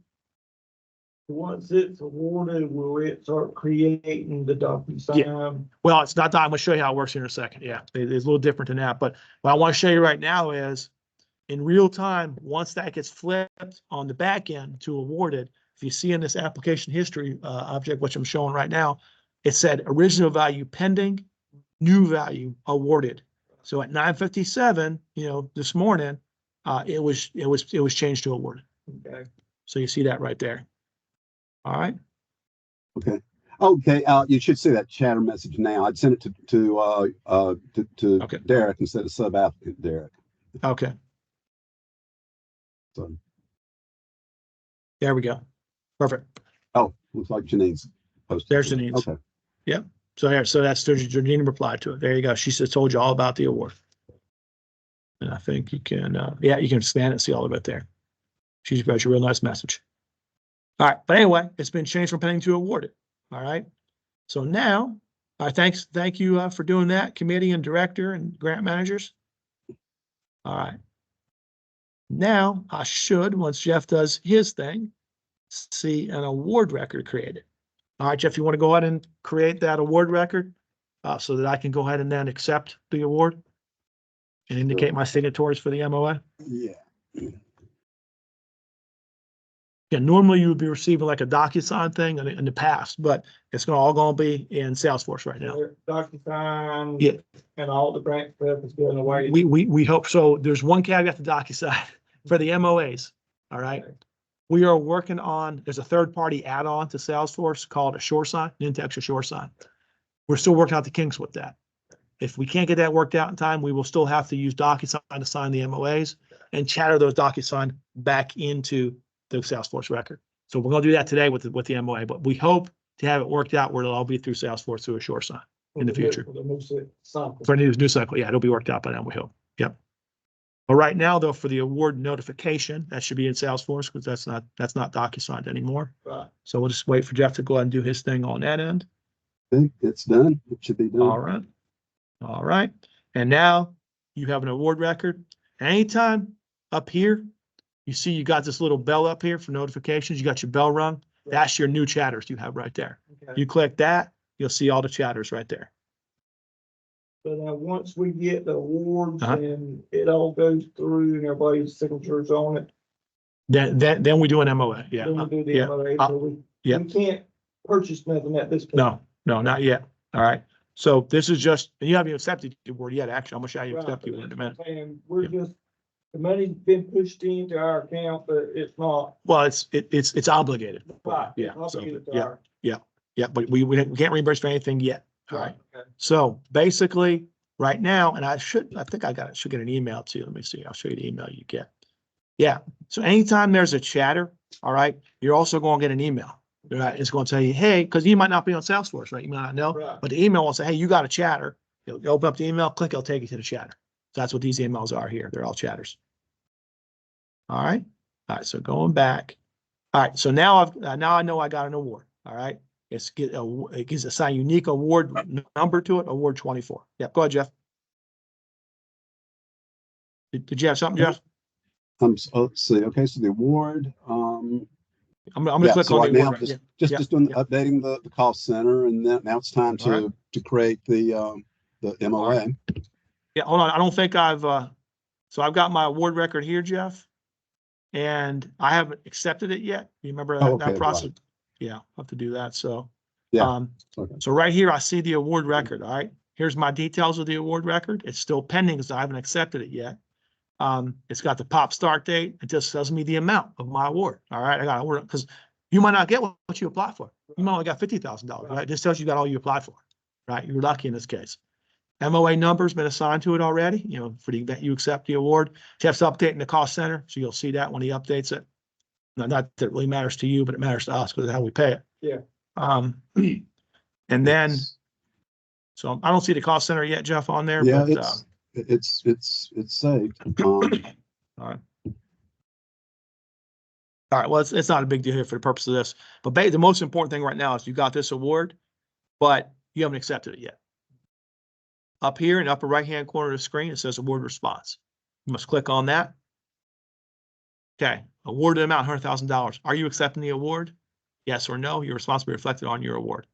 Once it's awarded, will it start creating the DocuSign? well, it's not that. I'm gonna show you how it works here in a second. Yeah, it's a little different than that. But what I want to show you right now is in real time, once that gets flipped on the back end to awarded, if you see in this application history object, which I'm showing right now, it said original value pending, new value awarded. So at 9:57, this morning, it was changed to awarded. Okay. So you see that right there. All right. Okay. Okay. You should see that chatter message now. I'd send it to Okay. Derek instead of sub applicant Derek. Okay. So, There we go. Perfect. oh, looks like Janine's posted. There's Janine's. Okay. Yep. So there, so that's Janine replied to it. There you go. She just told you all about the award. And I think you can, yeah, you can scan it and see all of it there. She's got you a real nice message. All right. But anyway, it's been changed from pending to awarded. All right. So now, thank you for doing that, committee and director and grant managers. All right. Now I should, once Jeff does his thing, see an award record created. All right, Jeff, you want to go ahead and create that award record so that I can go ahead and then accept the award and indicate my signatories for the MOA? Yeah. Yeah, normally you would be receiving like a DocuSign thing in the past, but it's all going to be in Salesforce right now. DocuSign. Yeah. And all the grant stuff is going away. We hope so. There's one caveat to DocuSign for the MOAs. All right. Okay. We are working on, there's a third-party add-on to Salesforce called a SureSign, Nintex SureSign. We're still working out the kinks with that. If we can't get that worked out in time, we will still have to use DocuSign to sign the MOAs and chatter those DocuSign back into the Salesforce record. So we're going to do that today with the MOA, but we hope to have it worked out where it'll all be through Salesforce through a SureSign in the future. For the new cycle. For the new cycle, yeah, it'll be worked out by then, we hope. Yep. But right now, though, for the award notification, that should be in Salesforce because that's not DocuSigned anymore. Right. So we'll just wait for Jeff to go ahead and do his thing on that end. I think it's done. It should be done. All right. All right. And now you have an award record. Anytime up here, you see you got this little bell up here for notifications. You got your bell rung. That's your new chatters you have right there. Okay. You click that, you'll see all the chatters right there. So now, once we get the awards Uh-huh. and it all goes through and everybody's signatures on it, Then we do an MOA. Yeah. then we do the Yeah. MOA. So we yeah. can't purchase nothing at this point. No, not yet. All right. So this is just, you haven't even accepted the award yet, actually. I'm gonna show you Right, accept you but in a minute. And we're Yeah. just, the money's been pushed into our account, but it's not. Well, it's obligated. Right. Yeah. It's So, obligated to yeah, our- yeah, but we can't reimburse for anything yet. All right. Okay. So basically, right now, and I should get an email too. Let me see. I'll show you the email you get. Yeah. So anytime there's a chatter, all right, you're also going to get an email. Right? It's going to tell you, hey, because you might not be on Salesforce, right? You might not know, Right. but the email will say, hey, you got a chatter. You'll open up the email, click, it'll take you to the chatter. So that's what these emails are here. They're all chatters. All right. All right. So going back. All right. So now now I know I got an award. All right. It gives a unique award number to it, award 24. Yeah, go ahead, Jeff. Did you have something, Jeff? Let's see. Okay, so the award. I'm gonna Yeah, click so on right the now, award. just Yeah, just doing yeah. updating the cost center, and then now it's time All right. to create the MOA. Yeah, hold on. I don't think so I've got my award record here, Jeff. And I haven't accepted it yet. You remember that, Oh, that okay, process? right. Yeah, I'll have to do that. So, Yeah. Okay. so right here, I see the award record. All right. Here's my details of the award record. It's still pending because I haven't accepted it yet. It's got the pop start date. It just tells me the amount of my award. All right. I got award because you might not get what you apply for. You might only got $50,000, right? It just tells you got all you applied for, right? You're lucky in this case. MOA number's been assigned to it already, for the event you accept the award. Jeff's updating the cost center, so you'll see that when he updates it. Not that it really matters to you, but it matters to us because of how we pay it. Yeah. And then, so I don't see the cost center yet, Jeff, on there, Yeah, but, it's saved. all right. All right, well, it's not a big deal here for the purpose of this, but the most important thing right now is you got this award, but you haven't accepted it yet. Up here in the upper right-hand corner of the screen, it says award response. You must click on that. Okay, awarded amount, $100,000. Are you accepting the award? Yes or no? Your response will be reflected on your award.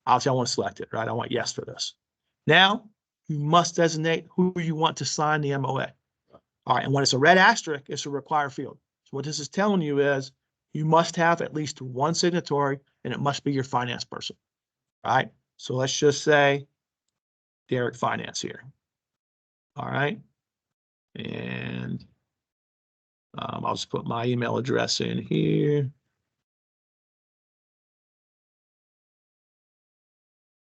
Obviously, I want to select it, right? I want yes for this. Now, you must designate who you want to sign the MOA. All right, and when it's a red asterisk, it's a required field. So what this is telling you is you must have at least one signatory, and it must be your finance person. All right, so let's just say Derek Finance here. All right, and I'll just put my email address in here.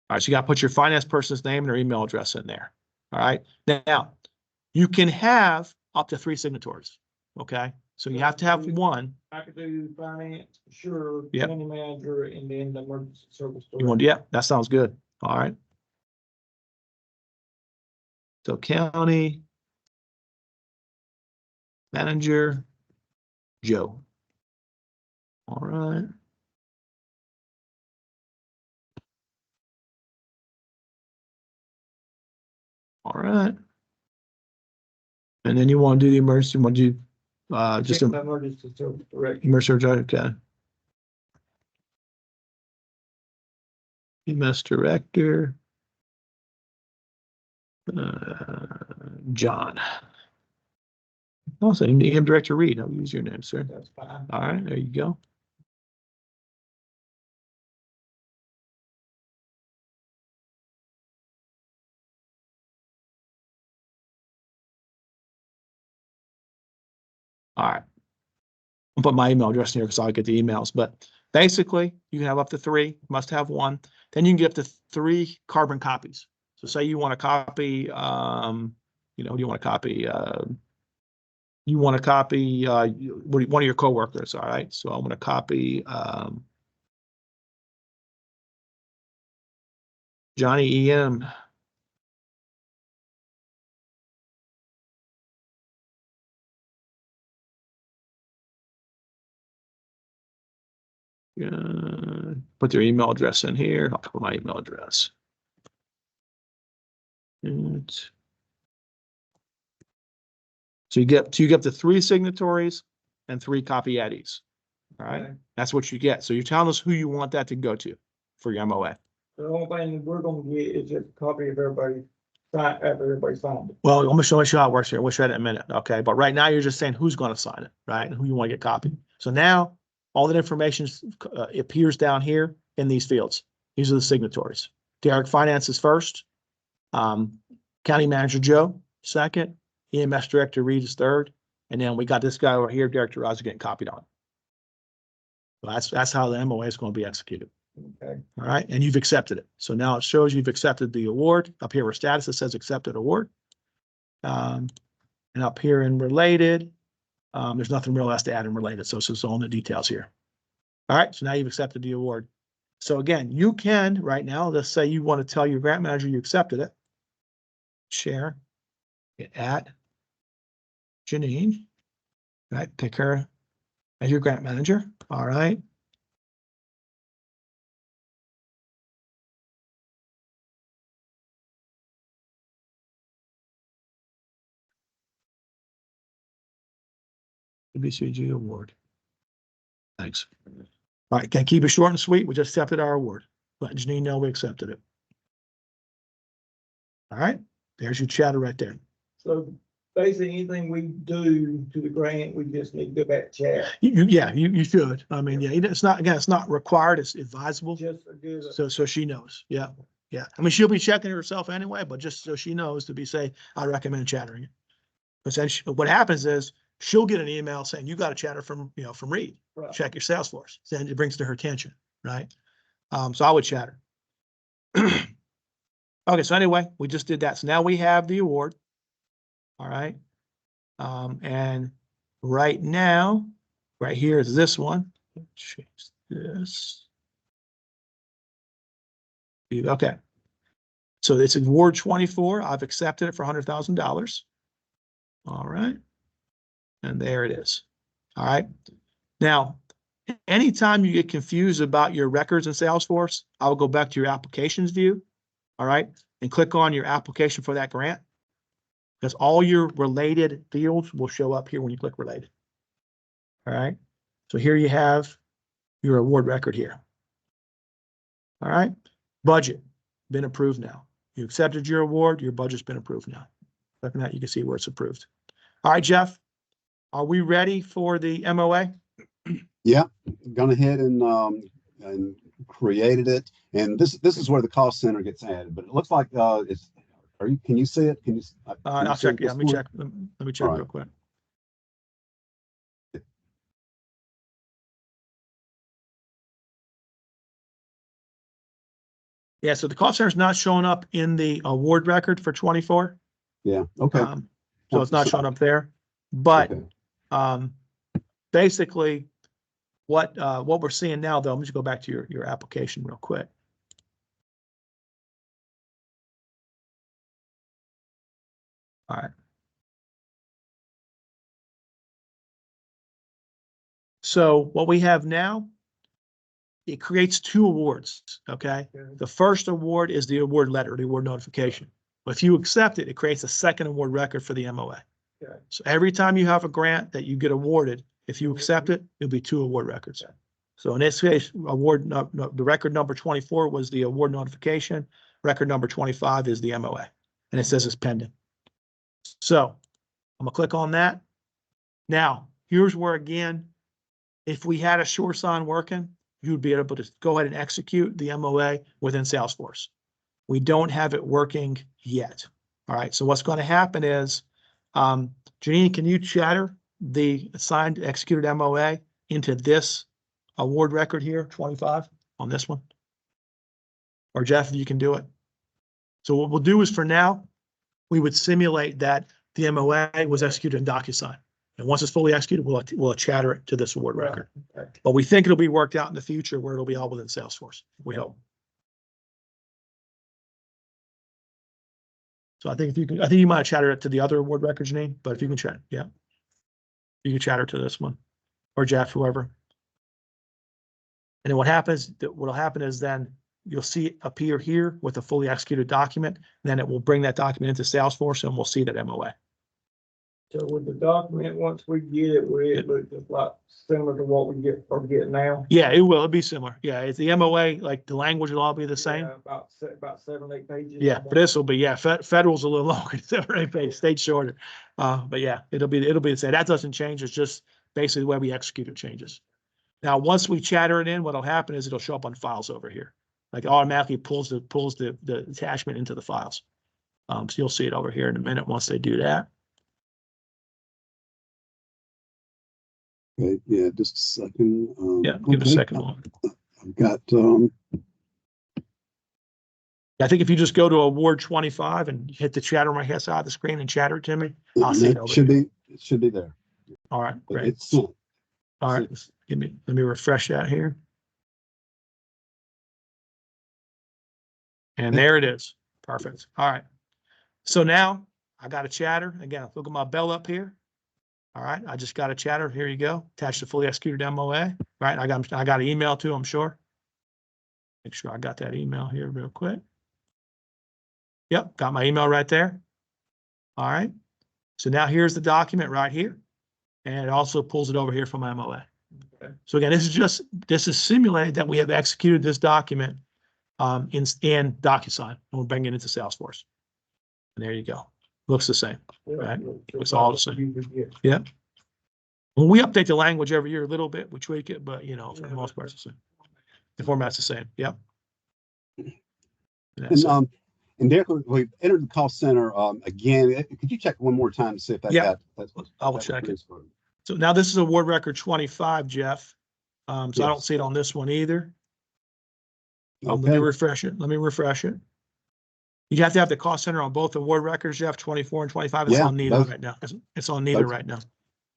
All right, so you got to put your finance person's name and their email address in there. All right, now you can have up to 3 signatories. Okay, so you have to have one. I could do finance, sure, Yep. county manager, and then the emergency service. You want, yeah, that sounds good. All right. So county manager, Joe. All right. All right. And then you want to do the emergency, want to do just The emergency service director. emergency, okay. EMS director. John. Also, EM director Reed. I'll use your name, sir. That's fine. All right, there you go. All right. I'll put my email address in here because I'll get the emails. But basically, you can have up to 3, must have 1. Then you can get up to 3 carbon copies. So say you want to copy, you know, you want to copy, one of your coworkers. All right. So I'm going to copy Johnny EM. Put their email address in here. I'll put my email address. So you get the 3 signatories and 3 copy eddies. All right, Okay. that's what you get. So you're telling us who you want that to go to for your MOA. The only thing we're gonna get is just a copy of everybody, after everybody signed it. Well, I'm gonna show you how it works here. We'll show that in a minute. Okay, but right now you're just saying who's going to sign it, right? And who you want to get copied. So now all that information appears down here in these fields. These are the signatories. Derek Finance is first. County Manager Joe second. EMS Director Reed is third. And then we got this guy over here, Director Roger, getting copied on. So that's how the MOA is going to be executed. Okay. All right, and you've accepted it. So now it shows you've accepted the award. Up here where status, it says accepted award. And up here in related, there's nothing real else to add in related. So it's just all in the details here. All right, so now you've accepted the award. So again, you can right now, let's say you want to tell your grant manager you accepted it. Share it at Janine. Right, pick her as your grant manager. All right. CBCG award. Thanks. All right, can keep it short and sweet. We just accepted our award. Let Janine know we accepted it. All right, there's your chatter right there. So basically, anything we do to the grant, we just need to go back chat. You should. I mean, yeah, it's not, again, it's not required. It's advisable. Just to do the. So she knows. Yeah. Yeah. I mean, she'll be checking it herself anyway, but just so she knows to be I recommend chattering it. But then what happens is she'll get an email saying you got a chatter from Reed. Right. Check your Salesforce. Then it brings to her attention, right? So I would chatter. Okay, so anyway, we just did that. So now we have the award. All right. And right now right here is this one. Change this. Okay. So it's award 24. I've accepted it for $100,000. All right. And there it is. All right. Now, anytime you get confused about your records in Salesforce, I'll go back to your applications view. All right. And click on your application for that grant, because all your related fields will show up here when you click related. All right. So here you have your award record here. All right. Budget been approved now. You accepted your award. Your budget's been approved now. Looking at that, you can see where it's approved. All right, Jeff, are we ready for the MOA? Yeah, gone ahead and created it. And this is where the cost center gets added, but it looks like it's, can you see it? Can you I'll see check. it Yeah, this let me one? check. Let me check All real right. quick. Yeah, so the cost center is not showing up in the award record for 24. Yeah, okay. So it's not showing up there, but Okay. basically what we're seeing now, though, let me just go back to your application real quick. All right. So what we have now, it creates two awards, okay? The first award is the award letter, the award notification. If you accept it, it creates a second award record for the MOA. Okay. So every time you have a grant that you get awarded, if you accept it, it'll be two award records. So in this case, the record number 24 was the award notification. Record number 25 is the MOA, and it says it's pending. So I'm gonna click on that. Now, here's where, again, if we had a sure sign working, you'd be able to go ahead and execute the MOA within Salesforce. We don't have it working yet. All right, so what's going to happen is, Janine, can you chatter the assigned executed MOA into this award record here, 25 on this one? Or Jeff, you can do it. So what we'll do is, for now, we would simulate that the MOA was executed in DocuSign. And once it's fully executed, we'll chatter it to this award record. Okay. But we think it'll be worked out in the future where it'll be all within Salesforce. We hope. So I think you might chatter it to the other award records, Janine, but if you can chat, yeah. You can chatter to this one, or Jeff, whoever. And then what'll happen is then you'll see it appear here with a fully executed document. Then it will bring that document into Salesforce and we'll see that MOA. So with the document, once we get it, will it look just like similar to what we get now? Yeah, it will. It'll be similar. Yeah, it's the MOA, like the language will all be the same. Yeah, about 7 or 8 pages. Yeah, but this will be, yeah, federal's a little longer, 7 or 8 pages, state shorter. But yeah, it'll be the same. That doesn't change. It's just basically the way we execute it changes. Now, once we chatter it in, what'll happen is it'll show up on files over here. Like, automatically pulls the attachment into the files. So you'll see it over here in a minute once they do that. Okay, yeah, just a second. Yeah, give it a second. I've got, I think if you just go to award 25 and hit the chatter on my head side of the screen and chatter it to me, I'll see it over here. It should be there. All right, But great. it's not. All right, let me refresh that here. And there it is. Perfect. All right. So now I got a chatter. Again, look at my bell up here. All right, I just got a chatter. Here you go. Attached to fully executed MOA. Right, I got an email too, I'm sure. Make sure I got that email here real quick. Yep, got my email right there. All right. So now here's the document right here. And it also pulls it over here from my MOA. Okay. So again, this is simulated that we have executed this document in DocuSign, and we're bringing it into Salesforce. And there you go. Looks the same, right? It's all the same. Yeah. Well, we update the language every year a little bit. We tweak it, but for the most part, it's the same. The format's the same. Yep. And Derek, we've entered the cost center again. Could you check one more time to see if that? Yeah, that's I will check it. So now this is award record 25, Jeff. So I don't see it on this one either. Let me refresh it. You have to have the cost center on both award records, Jeff, 24 and 25. It's on neither right now. It's on neither right now.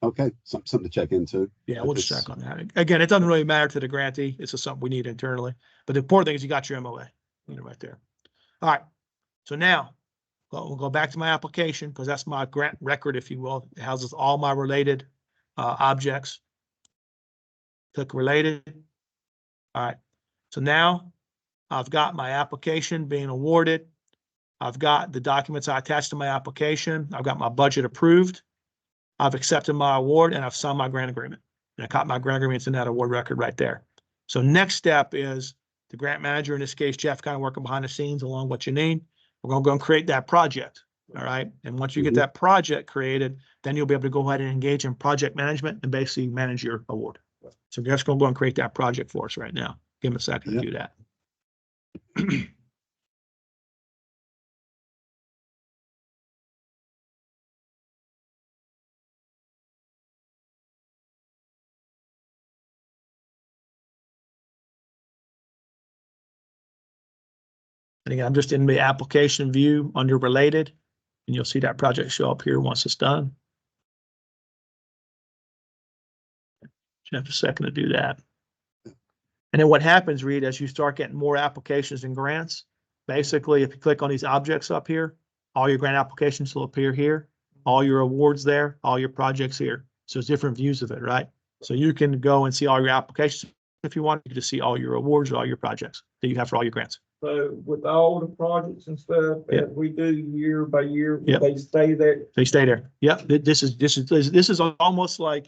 Okay, something to check into. Yeah, we'll just check on that. Again, it doesn't really matter to the grantee. It's just something we need internally. But the important thing is you got your MOA, right there. All right. So now we'll go back to my application because that's my grant record, if you will. It houses all my related objects. Click related. All right. So now I've got my application being awarded. I've got the documents I attached to my application. I've got my budget approved. I've accepted my award and I've signed my grant agreement. And I caught my grant agreements in that award record right there. So next step is the grant manager, in this case, Jeff, kind of working behind the scenes along what you need. We're going to go and create that project. All right. And once you get that project created, then you'll be able to go ahead and engage in project management and basically manage your award. So Jeff's going to go and create that project for us right now. Give him a second to do that. And again, I'm just in the application view under related, and you'll see that project show up here once it's done. Just have a second to do that. And then what happens, Reed, as you start getting more applications and grants, basically, if you click on these objects up here, all your grant applications will appear here, all your awards there, all your projects here. So it's different views of it, right? So you can go and see all your applications. If you want, you can just see all your awards or all your projects that you have for all your grants. So with all the projects and stuff that we do year by year, Yep. they stay there. They stay there. Yep. This is almost like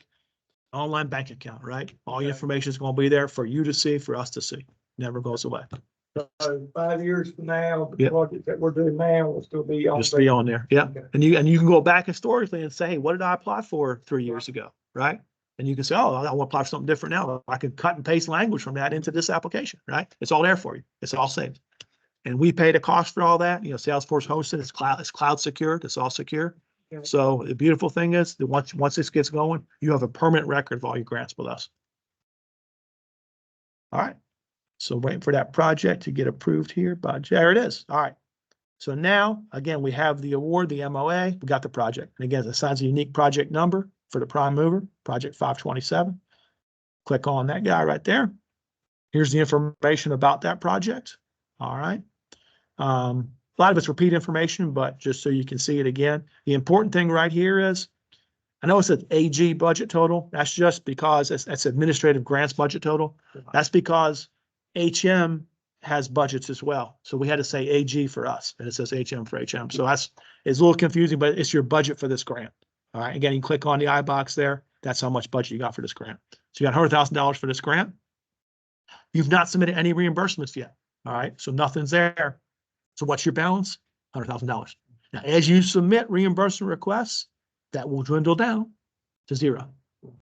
an online bank account, right? All your information is going to be there for you to see, for us to see. Never goes away. So 5 years from now, the Yep. project that we're doing now will still be on Just there. be on there. Yeah. Okay. And you can go back historically and say, hey, what did I apply for 3 years ago? Right. And you can say, oh, I want to apply for something different now. I can cut and paste language from that into this application, right? It's all there for you. It's all saved. And we pay the cost for all that. Salesforce hosts it. It's cloud secured. It's all secure. Yeah. So the beautiful thing is that once this gets going, you have a permanent record of all your grants with us. All right. So waiting for that project to get approved here. But there it is. All right. So now, again, we have the award, the MOA, we got the project. And again, it assigns a unique project number for the prime mover, project 527. Click on that guy right there. Here's the information about that project. All right. A lot of it's repeat information, but just so you can see it again, the important thing right here is, I know it says AG budget total. That's just because that's administrative grants budget total. That's because HM has budgets as well. So we had to say AG for us, and it says HM for HM. So it's a little confusing, but it's your budget for this grant. All right. Again, you click on the I box there. That's how much budget you got for this grant. So you got $100,000 for this grant. You've not submitted any reimbursements yet. All right. So nothing's there. So what's your balance? $100,000. Now, as you submit reimbursement requests, that will dwindle down to zero.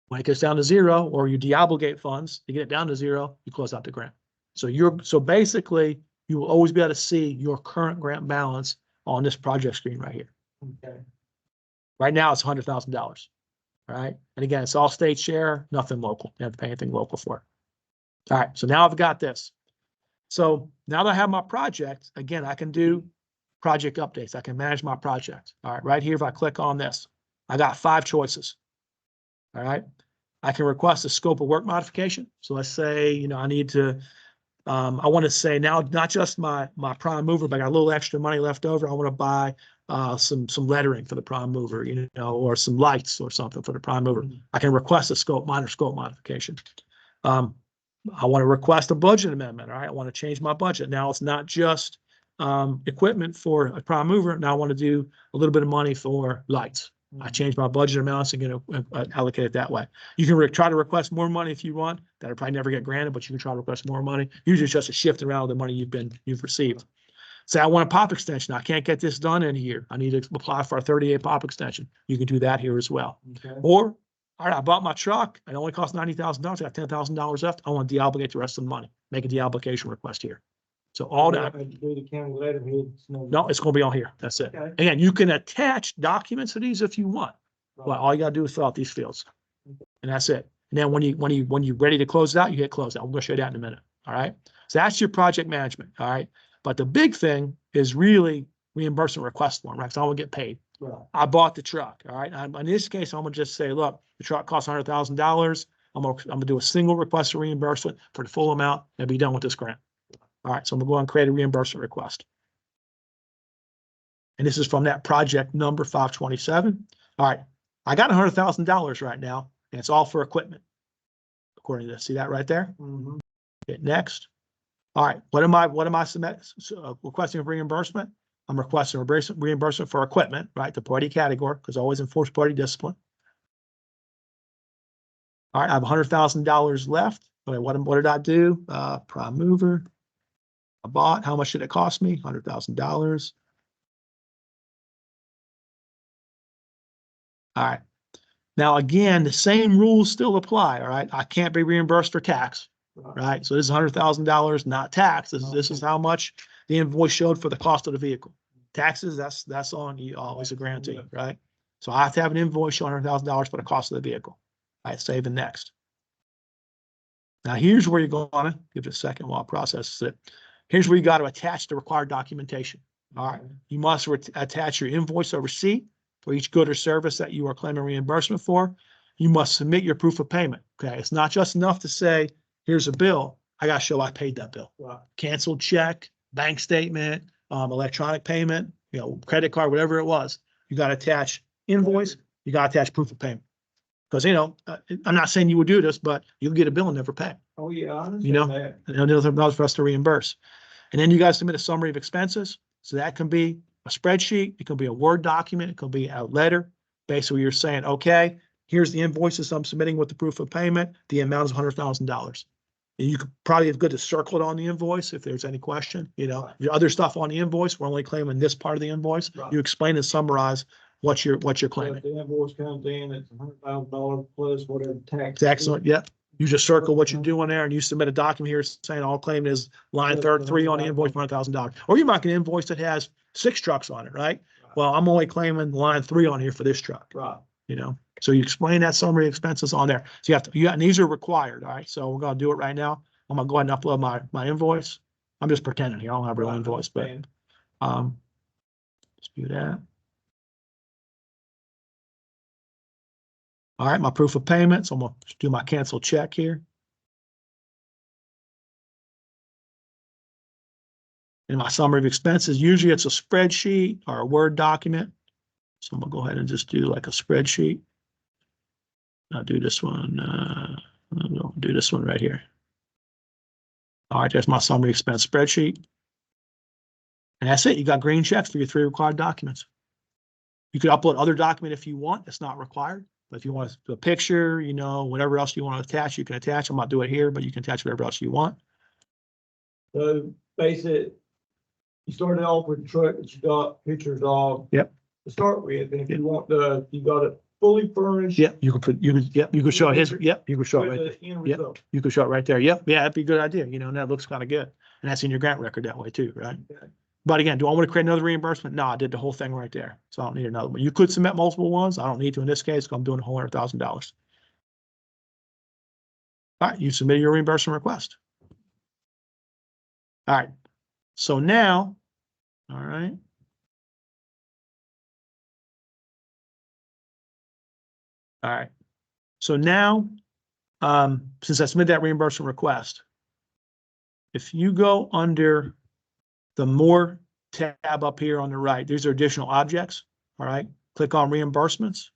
When it gets down to zero, or you deobligate funds to get it down to zero, you close out the grant. So basically, you will always be able to see your current grant balance on this project screen right here. Okay. Right now, it's $100,000. All right. And again, it's all state share, nothing local. You have to pay anything local for it. All right. So now I've got this. So now that I have my project, again, I can do project updates. I can manage my project. All right. Right here, if I click on this, I got 5 choices. All right. I can request a scope of work modification. So let's say, I need to, I want to say now, not just my prime mover, but I got a little extra money left over. I want to buy some lettering for the prime mover, or some lights or something for the prime mover. I can request a minor scope modification. I want to request a budget amendment. All right. I want to change my budget. Now it's not just equipment for a prime mover. Now I want to do a little bit of money for lights. I change my budget amounts and allocate it that way. You can try to request more money if you want. That'll probably never get granted, but you can try to request more money. Usually it's just a shift around the money you've received. Say I want a pop extension. I can't get this done in here. I need to apply for a 30-day pop extension. You can do that here as well. Okay. Or, all right, I bought my truck. It only cost $90,000. I got $10,000 left. I want to deobligate the rest of the money. Make a deobligation request here. So all that. Do the county letterhead. No, it's going to be on here. That's it. Okay. Again, you can attach documents to these if you want. Well, all you got to do is fill out these fields, and that's it. And then when you're ready to close it out, you hit close out. I'm going to show you that in a minute. All right. So that's your project management. All right. But the big thing is really reimbursement request form, right? So I want to get paid. I bought the truck. All right. In this case, I'm gonna just say, look, the truck costs $100,000. I'm gonna do a single request for reimbursement for the full amount and be done with this grant. All right. So I'm gonna go and create a reimbursement request. And this is from that project number 527. All right. I got $100,000 right now, and it's all for equipment. According to this, see that right there? Hit next. All right. What am I requesting for reimbursement? I'm requesting reimbursement for equipment, right? The party category, because I always enforce party discipline. All right. I have $100,000 left. Okay, what did I do? Prime mover. I bought. How much did it cost me? $100,000. All right. Now, again, the same rules still apply. All right. I can't be reimbursed for tax. Right. So this is $100,000, not tax. This is how much the invoice showed for the cost of the vehicle. Taxes, that's on you, always a grantee, right? So I have to have an invoice showing $100,000 for the cost of the vehicle. All right, save and next. Now here's where you're gonna give it a second while I process it. Here's where you got to attach the required documentation. All right. You must attach your invoice or receipt for each good or service that you are claiming reimbursement for. You must submit your proof of payment. Okay. It's not just enough to say, here's a bill. I got to show I paid that bill. Right. Canceled check, bank statement, electronic payment, credit card, whatever it was. You got to attach invoice. You got to attach proof of payment. Because, I'm not saying you would do this, but you'll get a bill and never pay. Oh, yeah. And $1,000 for us to reimburse. And then you guys submit a summary of expenses. So that can be a spreadsheet. It can be a Word document. It can be a letter. Basically, you're saying, okay, here's the invoices I'm submitting with the proof of payment. The amount is $100,000. And you could probably have good to circle it on the invoice if there's any question. Your other stuff on the invoice, we're only claiming this part of the invoice. Right. You explain and summarize what you're claiming. The invoice comes in, it's $100,000 plus whatever tax. Excellent. Yep. You just circle what you're doing there and you submit a document here saying all claim is line 3 on the invoice for $100,000. Or you might get an invoice that has 6 trucks on it, right? Well, I'm only claiming line 3 on here for this truck. Right. So you explain that summary expenses on there. So and these are required. All right. So we're going to do it right now. I'm going to go ahead and upload my invoice. I'm just pretending here. I don't have a real invoice, but let's do that. All right. My proof of payment. So I'm going to do my cancel check here. And my summary of expenses, usually it's a spreadsheet or a Word document. So I'm going to go ahead and just do like a spreadsheet. I'll do this one. I'll do this one right here. All right, there's my summary expense spreadsheet. And that's it. You got green checks for your 3 required documents. You could upload other document if you want. It's not required. But if you want to do a picture, whatever else you want to attach, you can attach. I'm not doing it here, but you can attach whatever else you want. So basically, you started off with the truck that you got pictures of. Yep. To start with, and if you want you got it fully furnished. Yep, you could show his. Yep, you could show it right there. Yep, you could show it right there. Yep, yeah, that'd be a good idea. And that looks kind of good, and that's in your grant record that way too, right? Okay. But again, do I want to create another reimbursement? No, I did the whole thing right there, so I don't need another one. You could submit multiple ones. I don't need to in this case because I'm doing the whole $100,000. All right, you submitted your reimbursement request. All right, so now, all right. All right. So now, since I submitted that reimbursement request, if you go under the More tab up here on the right, these are additional objects. All right. Click on reimbursements.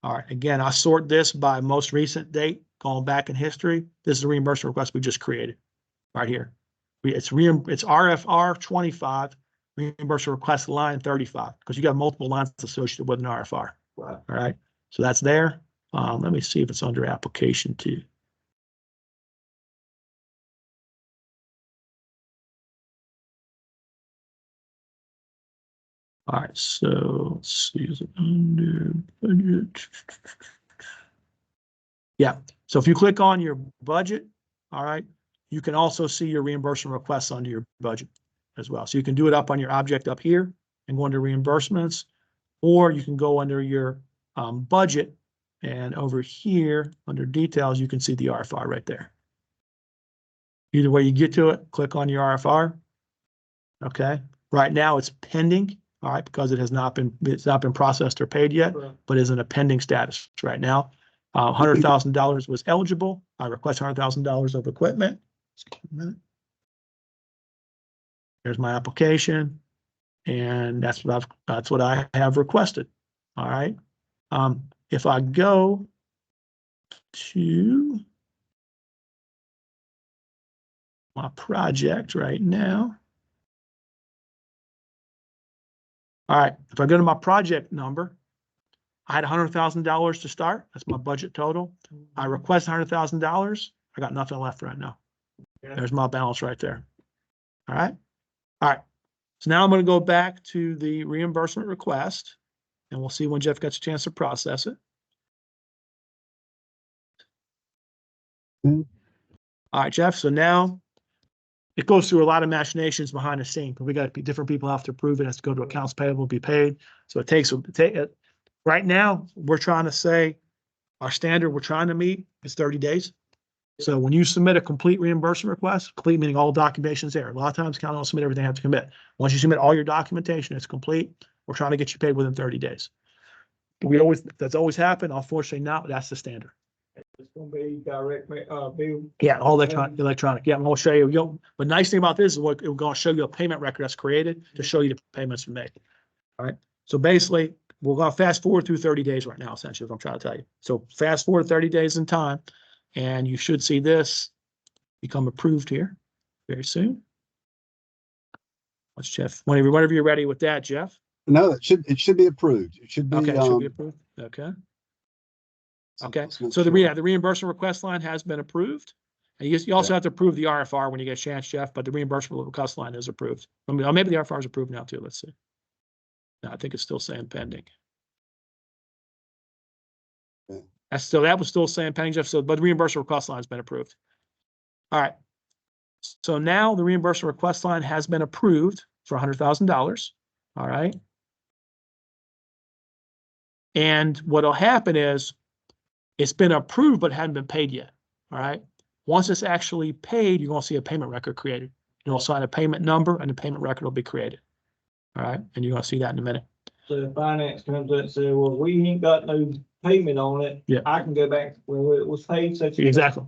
All right. Again, I sort this by most recent date, going back in history. This is a reimbursement request we just created right here. It's RFR 25, reimbursement request line 35, because you got multiple lines associated with an RFR. Right. All right. So that's there. Let me see if it's under application too. All right. So let's see. Is it under budget? Yeah. So if you click on your budget, all right, you can also see your reimbursement requests under your budget as well. So you can do it up on your object up here and go under reimbursements, or you can go under your budget, and over here under details, you can see the RFR right there. Either way you get to it, click on your RFR. Okay. Right now it's pending. all right, because it's not been processed or paid yet, but is in a pending status right now. $100,000 was eligible. I request $100,000 of equipment. Excuse me a minute. Here's my application, and that's what I have requested. All right. If I go to my project right now. All right, if I go to my project number, I had $100,000 to start. That's my budget total. I request $100,000. I got nothing left right now. There's my balance right there. All right. All right. So now I'm going to go back to the reimbursement request, and we'll see when Jeff gets a chance to process it. All right, Jeff. So now it goes through a lot of machinations behind the scene, but we got different people have to approve it. It has to go to accounts payable, be paid. So it takes right now, we're trying to say our standard we're trying to meet is 30 days. So when you submit a complete reimbursement request, complete meaning all documentation's there. A lot of times county don't submit everything they have to commit. Once you submit all your documentation, it's complete. We're trying to get you paid within 30 days. That's always happened. Unfortunately, now that's the standard. It's gonna be direct, bill. Yeah, all electronic. Yeah, I'm gonna show you. But nice thing about this is we're gonna show you a payment record that's created to show you the payments are made. All right. So basically, we're gonna fast forward through 30 days right now, essentially, what I'm trying to tell you. So fast forward 30 days in time, and you should see this become approved here very soon. What's Jeff? Whenever you're ready with that, Jeff. No, it should be approved. It should be, Okay, it should be approved. Okay. Okay, so the reimbursement request line has been approved. And you also have to approve the RFR when you get a chance, Jeff, but the reimbursement request line is approved. I mean, maybe the RFR is approved now too. Let's see. No, I think it's still saying pending. Yeah. That was still saying pending, Jeff. So, but the reimbursement request line has been approved. All right. So now the reimbursement request line has been approved for $100,000. All right. And what'll happen is it's been approved, but hadn't been paid yet. All right. Once it's actually paid, you're going to see a payment record created. You'll assign a payment number and the payment record will be created. All right. And you're going to see that in a minute. So the finance comes in and says, well, we ain't got no payment on it. Yeah. I can go back where it was paid such. Exactly.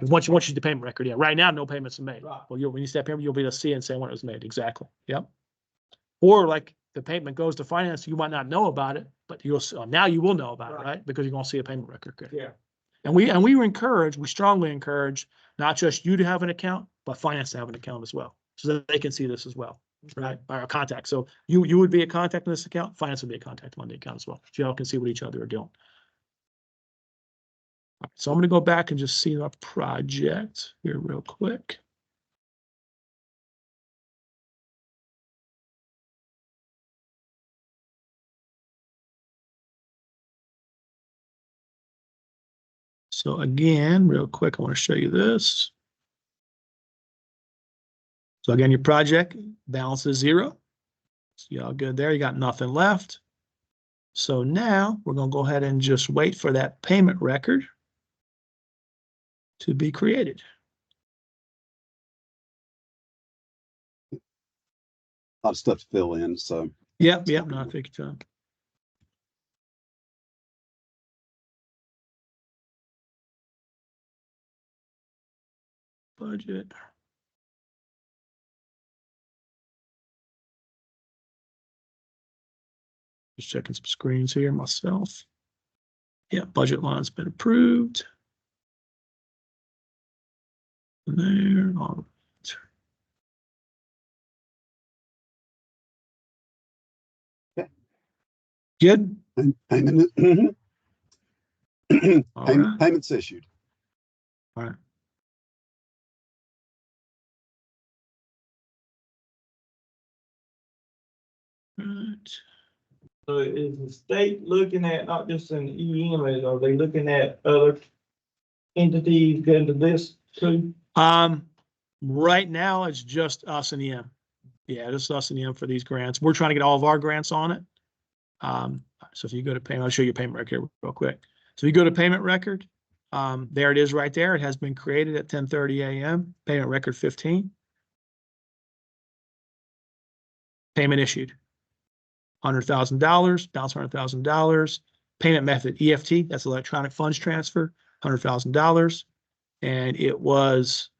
Once you see the payment record. Yeah. Right now, no payments are made. Right. Well, when you see that payment, you'll be able to see and say when it was made. Exactly. Yep. Or like the payment goes to finance, you might not know about it, but now you will know about it, right? Because you're going to see a payment record. Yeah. And we strongly encourage not just you to have an account, but finance to have an account as well, so that they can see this as well, right? By our contact. So you would be a contact on this account, finance would be a contact on the account as well. So y'all can see what each other are doing. Right, so I'm going to go back and just see our project here real quick. So again, real quick, I want to show you this. So again, your project balance is 0. So y'all good there. You got nothing left. So now we're going to go ahead and just wait for that payment record to be created. A lot of stuff to fill in. So Yep. No, take your time. Budget. Just checking some screens here myself. Yeah, budget line's been approved. There, all right. Okay. Good. Payment, Right. payments issued. All right. Right. So is the state looking at not just an EM, are they looking at other entities into this too? Right now it's just us and EM. Yeah, just us and EM for these grants. We're trying to get all of our grants on it. So if you go to payment, I'll show you payment record here real quick. So if you go to payment record, there it is right there. It has been created at 10:30 a.m. Payment record 15. Payment issued. $100,000, balance $100,000. Payment method EFT, that's electronic funds transfer, $100,000. And it was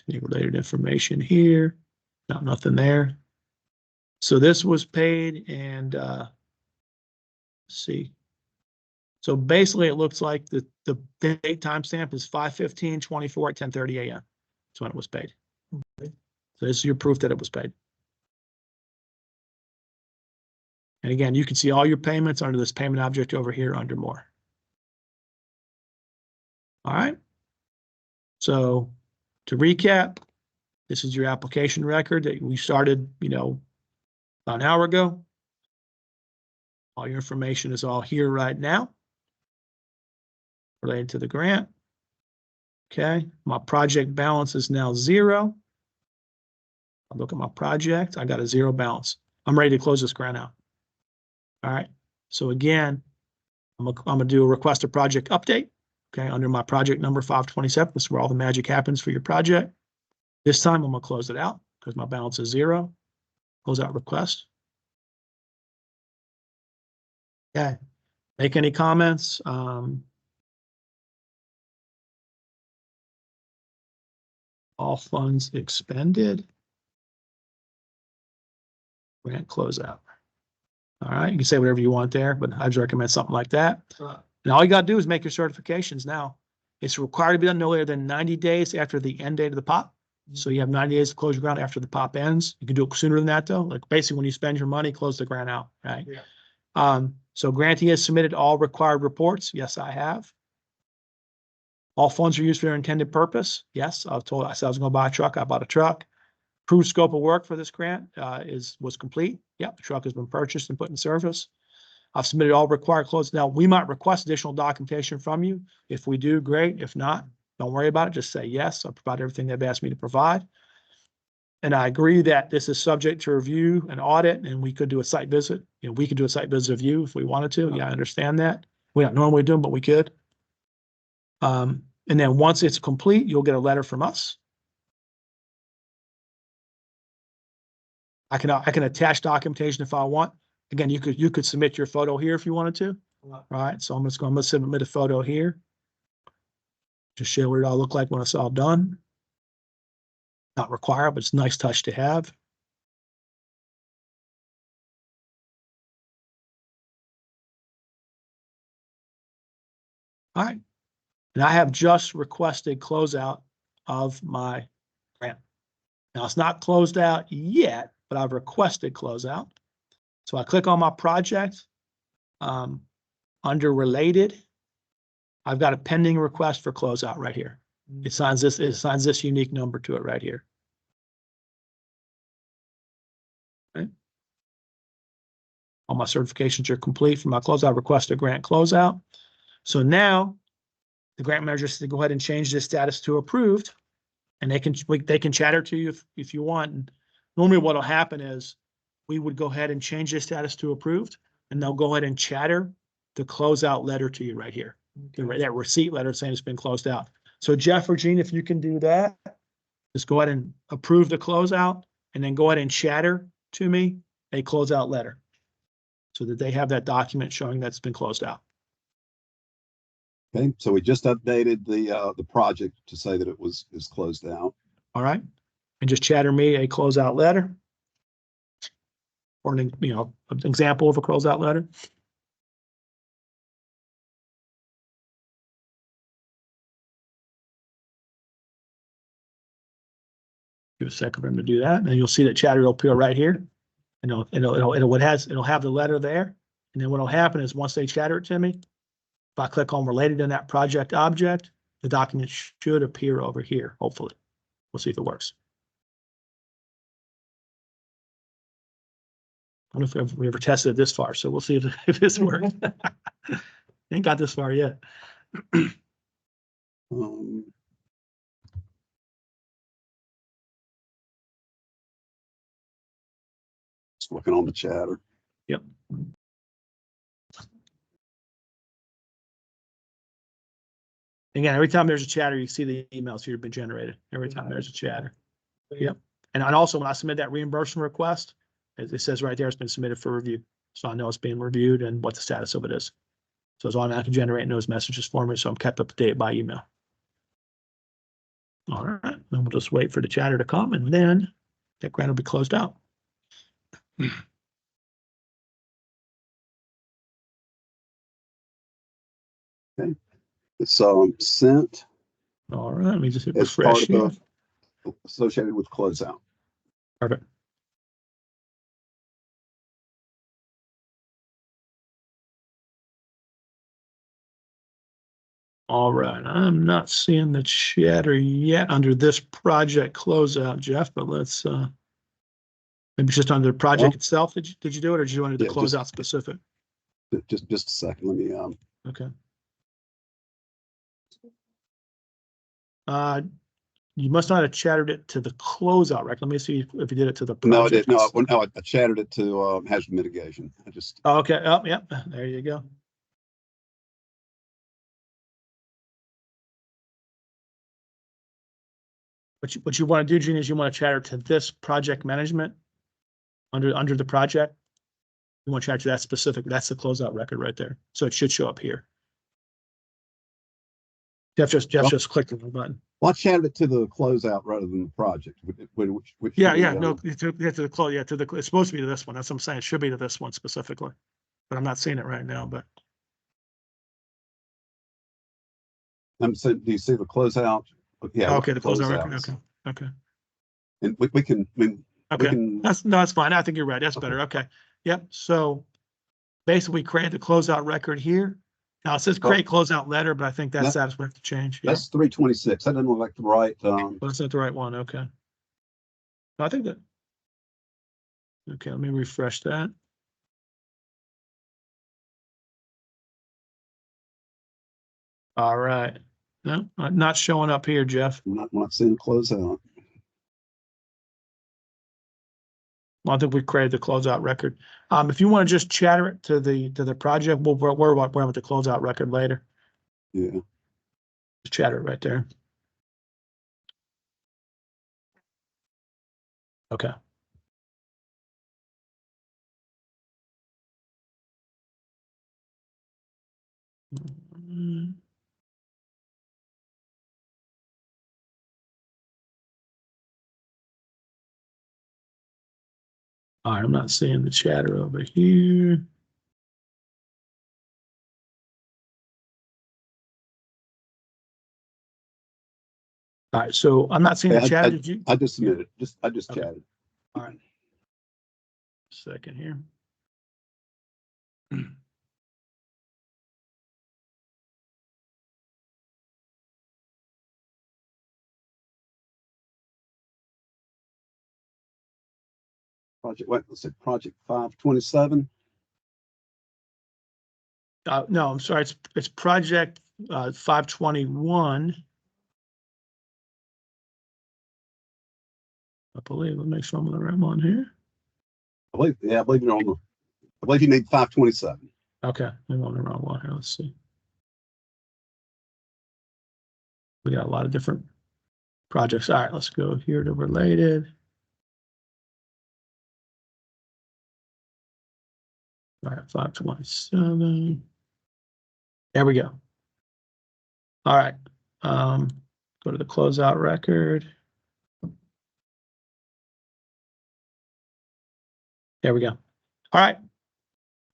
related information here. No, nothing there. So this was paid, and let's see. So basically, it looks like the date timestamp is 5/15/24 at 10:30 a.m. That's when it was paid. So this is your proof that it was paid. And again, you can see all your payments under this payment object over here under more. All right. So to recap, this is your application record that we started, about an hour ago. All your information is all here right now related to the grant. Okay, my project balance is now 0. I look at my project, I got a 0 balance. I'm ready to close this grant out. All right, so again, I'm gonna do a request a project update. Okay, under my project number 527, this is where all the magic happens for your project. This time I'm gonna close it out because my balance is 0. Close out request. Okay, make any comments? All funds expended. Grant closeout. All right, you can say whatever you want there, but I'd recommend something like that. And all you got to do is make your certifications now. It's required to be done no later than 90 days after the end date of the POP. So you have 90 days to close your grant after the POP ends. You can do it sooner than that, though. Like basically, when you spend your money, close the grant out, right? Yeah. So grantee has submitted all required reports. Yes, I have. All funds are used for their intended purpose. Yes, I said I was going to buy a truck. I bought a truck. Approved scope of work for this grant was complete. Yep, the truck has been purchased and put in service. I've submitted all required close. Now, we might request additional documentation from you. If we do, great. If not, don't worry about it. Just say yes. I'll provide everything they've asked me to provide. And I agree that this is subject to review and audit, and we could do a site visit. We could do a site visit of you if we wanted to. Yeah, I understand that. We don't normally do them, but we could. And then once it's complete, you'll get a letter from us. I can attach documentation if I want. Again, you could submit your photo here if you wanted to. All right, so I'm going to submit a photo here. Just show what it all look like when it's all done. Not required, but it's a nice touch to have. All right, and I have just requested closeout of my grant. Now it's not closed out yet, but I've requested closeout. So I click on my project. Under related, I've got a pending request for closeout right here. It assigns this unique number to it right here. Okay. All my certifications are complete for my closeout request a grant closeout. So now the grant manager says to go ahead and change this status to approved, and they can chatter to you if you want. And normally what will happen is we would go ahead and change this status to approved, and they'll go ahead and chatter the closeout letter to you right here. Okay. That receipt letter saying it's been closed out. So Jeff or Gene, if you can do that, just go ahead and approve the closeout and then go ahead and chatter to me a closeout letter so that they have that document showing that's been closed out. Okay, so we just updated the project to say that it is closed out. All right, and just chatter me a closeout letter or an example of a closeout letter. Give a second for him to do that, and you'll see that chatter will appear right here. And it'll have the letter there. And then what'll happen is once they chatter it to me, if I click on related in that project object, the document should appear over here. Hopefully, we'll see if it works. I don't know if we ever tested it this far, so we'll see if this works. Ain't got this far yet. Just looking on the chatter. Yep. Again, every time there's a chatter, you see the emails here have been generated. Every time there's a chatter. Yep. And also when I submit that reimbursement request, As it says right there, it's been submitted for review. So I know it's being reviewed and what the status of it is. So it's automatically generating those messages for me, so I'm kept up to date by email. All right, then we'll just wait for the chatter to come, and then that grant will be closed out. It's sent All right, let me just hit as part refresh of here. associated with closeout. Perfect. All right, I'm not seeing the chatter yet under this project closeout, Jeff, but let's maybe just under the project Well, itself. Did you do it, or did you want to do the yeah, just- closeout specific? Just a second. Let me Okay. You must not have chattered it to the closeout, right? Let me see if you did it to the no, I project. did. No, I chatted it to hazard mitigation. I just Oh, okay. Oh, yep. There you go. What you want to do, Gene, is you want to chatter to this project management under the project. You want to chatter to that specific. That's the closeout record right there. So it should show up here. Jeff just clicked on the button. well, I chatted it to the closeout rather than the project. Which Yeah, should be, no, to the close. Yeah, it's supposed to be to this one. That's what I'm saying. It should be to this one specifically, but I'm not seeing it right now. But I'm saying, do you see the closeout? Yeah. okay, the closeout record. closeouts. Okay. And we can. I mean, Okay, we can. that's fine. I think you're right. That's better. Okay. Yep. So basically, we create the closeout record here. Now it says create closeout letter, but I think that's status we have to change. Yeah, That's 326. That doesn't look like the right. well, that's not the right one. Okay. I think that. Okay, let me refresh that. All right. No, not showing up here, Jeff. I'm not seeing closeout. Well, I think we created the closeout record. If you want to just chatter it to the project, we'll worry about the closeout record later. Yeah. Just chatter it right there. Okay. All right, I'm not seeing the chatter over here. All right, so I'm not seeing the chatter. Did you? I just submitted. I just Okay. chatted. All right. Second here. Let's say project 527. No, I'm sorry. It's project 521. I believe. Let me make sure I'm on the right one here. I believe you're on the. I believe you need 527. Okay, I'm on the wrong one here. Let's see. We got a lot of different projects. All right, let's go here to related. All right, 527. There we go. All right. Go to the closeout record. There we go. All right.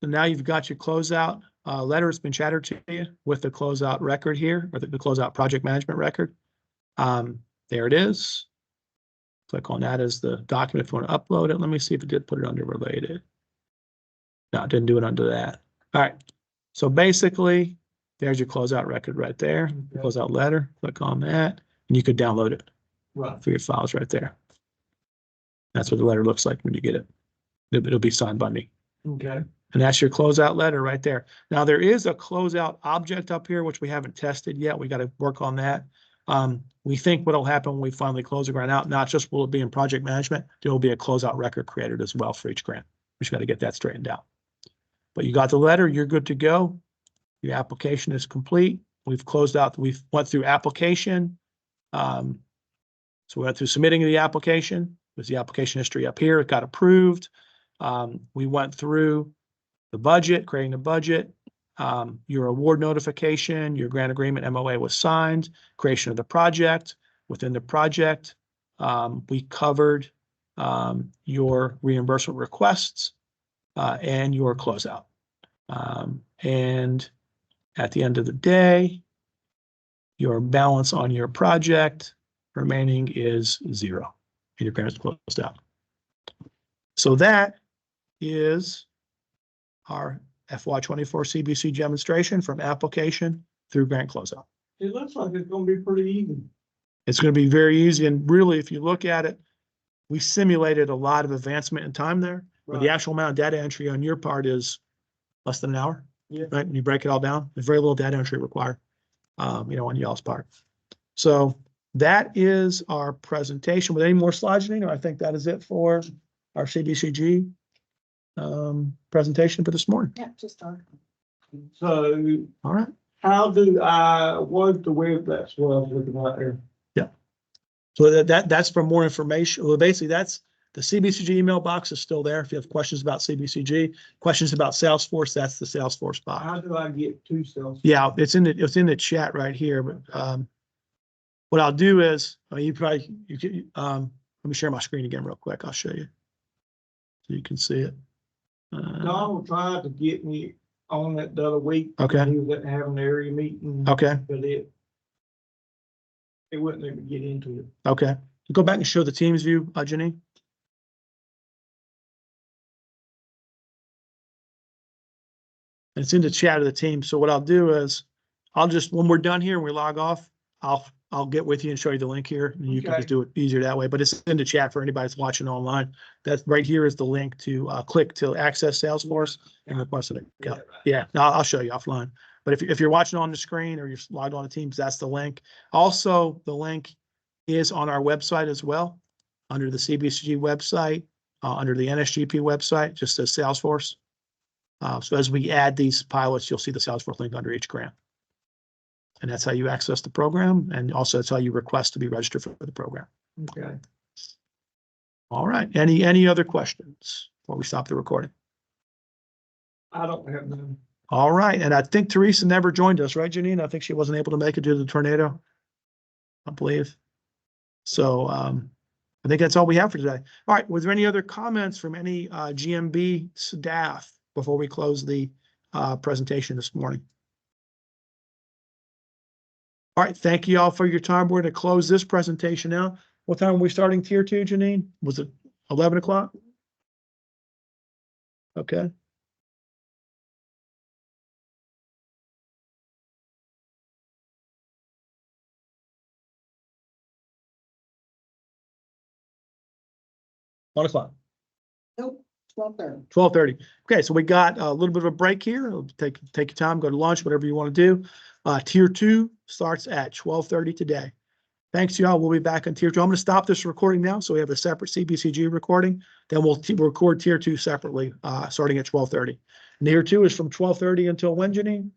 So now you've got your closeout letter. It's been chattered to you with the closeout record here, or the closeout project management record. There it is. Click on that as the document if you want to upload it. Let me see if it did put it under related. No, it didn't do it under that. All right. So basically, there's your closeout record right there. Closeout letter. Click on that, and you could download it for your files right there. That's what the letter looks like when you get it. It'll be signed by me. Okay. And that's your closeout letter right there. Now there is a closeout object up here, which we haven't tested yet. We got to work on that. We think what'll happen when we finally close the grant out, not just will it be in project management, there will be a closeout record created as well for each grant. We just got to get that straightened out. But you got the letter, you're good to go. Your application is complete. We've closed out, we've went through application. So we went through submitting the application. There's the application history up here. It got approved. We went through the budget, creating the budget, your award notification, your grant agreement MOA was signed, creation of the project. Within the project, we covered your reimbursement requests and your closeout. And at the end of the day, your balance on your project remaining is 0. And your grant is closed out. So that is our FY24 CBCG demonstration from application through grant closeout. It looks like it's gonna be pretty even. It's going to be very easy. And really, if you look at it, we simulated a lot of advancement in time there. But the Right. actual amount of data entry on your part is less than an hour. Yeah. Right? And you break it all down, there's very little data entry required, on y'all's part. So that is our presentation. With any more slides, Janine, I think that is it for our CBCG presentation for this morning. Yeah, just start. So All right. how do I, what's the web, that's what I was looking at there. So that's for more information. Well, basically that's the CBCG email box is still there. If you have questions about CBCG, questions about Salesforce, that's the Salesforce box. How do I get to Salesforce? Yeah, it's in the chat right here. But what I'll do is you can let me share my screen again real quick. I'll show you so you can see it. Donald tried to get me on it the other week. Okay. He was having an area meeting. Okay. But it wouldn't let me get into it. Okay. Go back and show the Teams view, Janine. And it's in the chat of the team. So what I'll do is I'll just, when we're done here and we log off, I'll get with you and show you the link here and you can Okay. just do it easier that way. But it's in the chat for anybody that's watching online. That right here is the link to click to access Salesforce and request an account. Yeah, no, I'll show you offline. But if you're watching on the screen or you're logged on to Teams, that's the link. Also, the link is on our website as well, under the CBCG website, under the NSGP website, just says Salesforce. So as we add these pilots, you'll see the Salesforce link under each grant. And that's how you access the program. And also that's how you request to be registered for the program. Okay. All right. Any other questions before we stop the recording? I don't have none. All right. And I think Teresa never joined us, right, Janine? I think she wasn't able to make it due to the tornado, I believe. So I think that's all we have for today. All right. Was there any other comments from any GMB staff before we close the presentation this morning? All right. Thank you all for your time. We're going to close this presentation now. What time are we starting tier 2, Janine? Was it 11 o'clock? Okay. $1:00. Nope, 12:30. 12:30. Okay, so we got a little bit of a break here. Take your time, go to lunch, whatever you want to do. Tier 2 starts at 12:30 today. Thanks, y'all. We'll be back on tier 2. I'm going to stop this recording now, so we have a separate CBCG recording. Then we'll record tier 2 separately, starting at 12:30. Tier 2 is from 12:30 until when, Janine?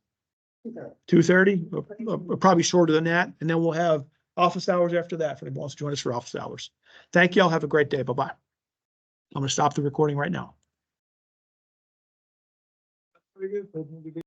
2:30. Probably shorter than that. And then we'll have office hours after that for anyone who wants to join us for office hours. Thank y'all. Have a great day. Bye-bye. I'm going to stop the recording right now. Pretty good.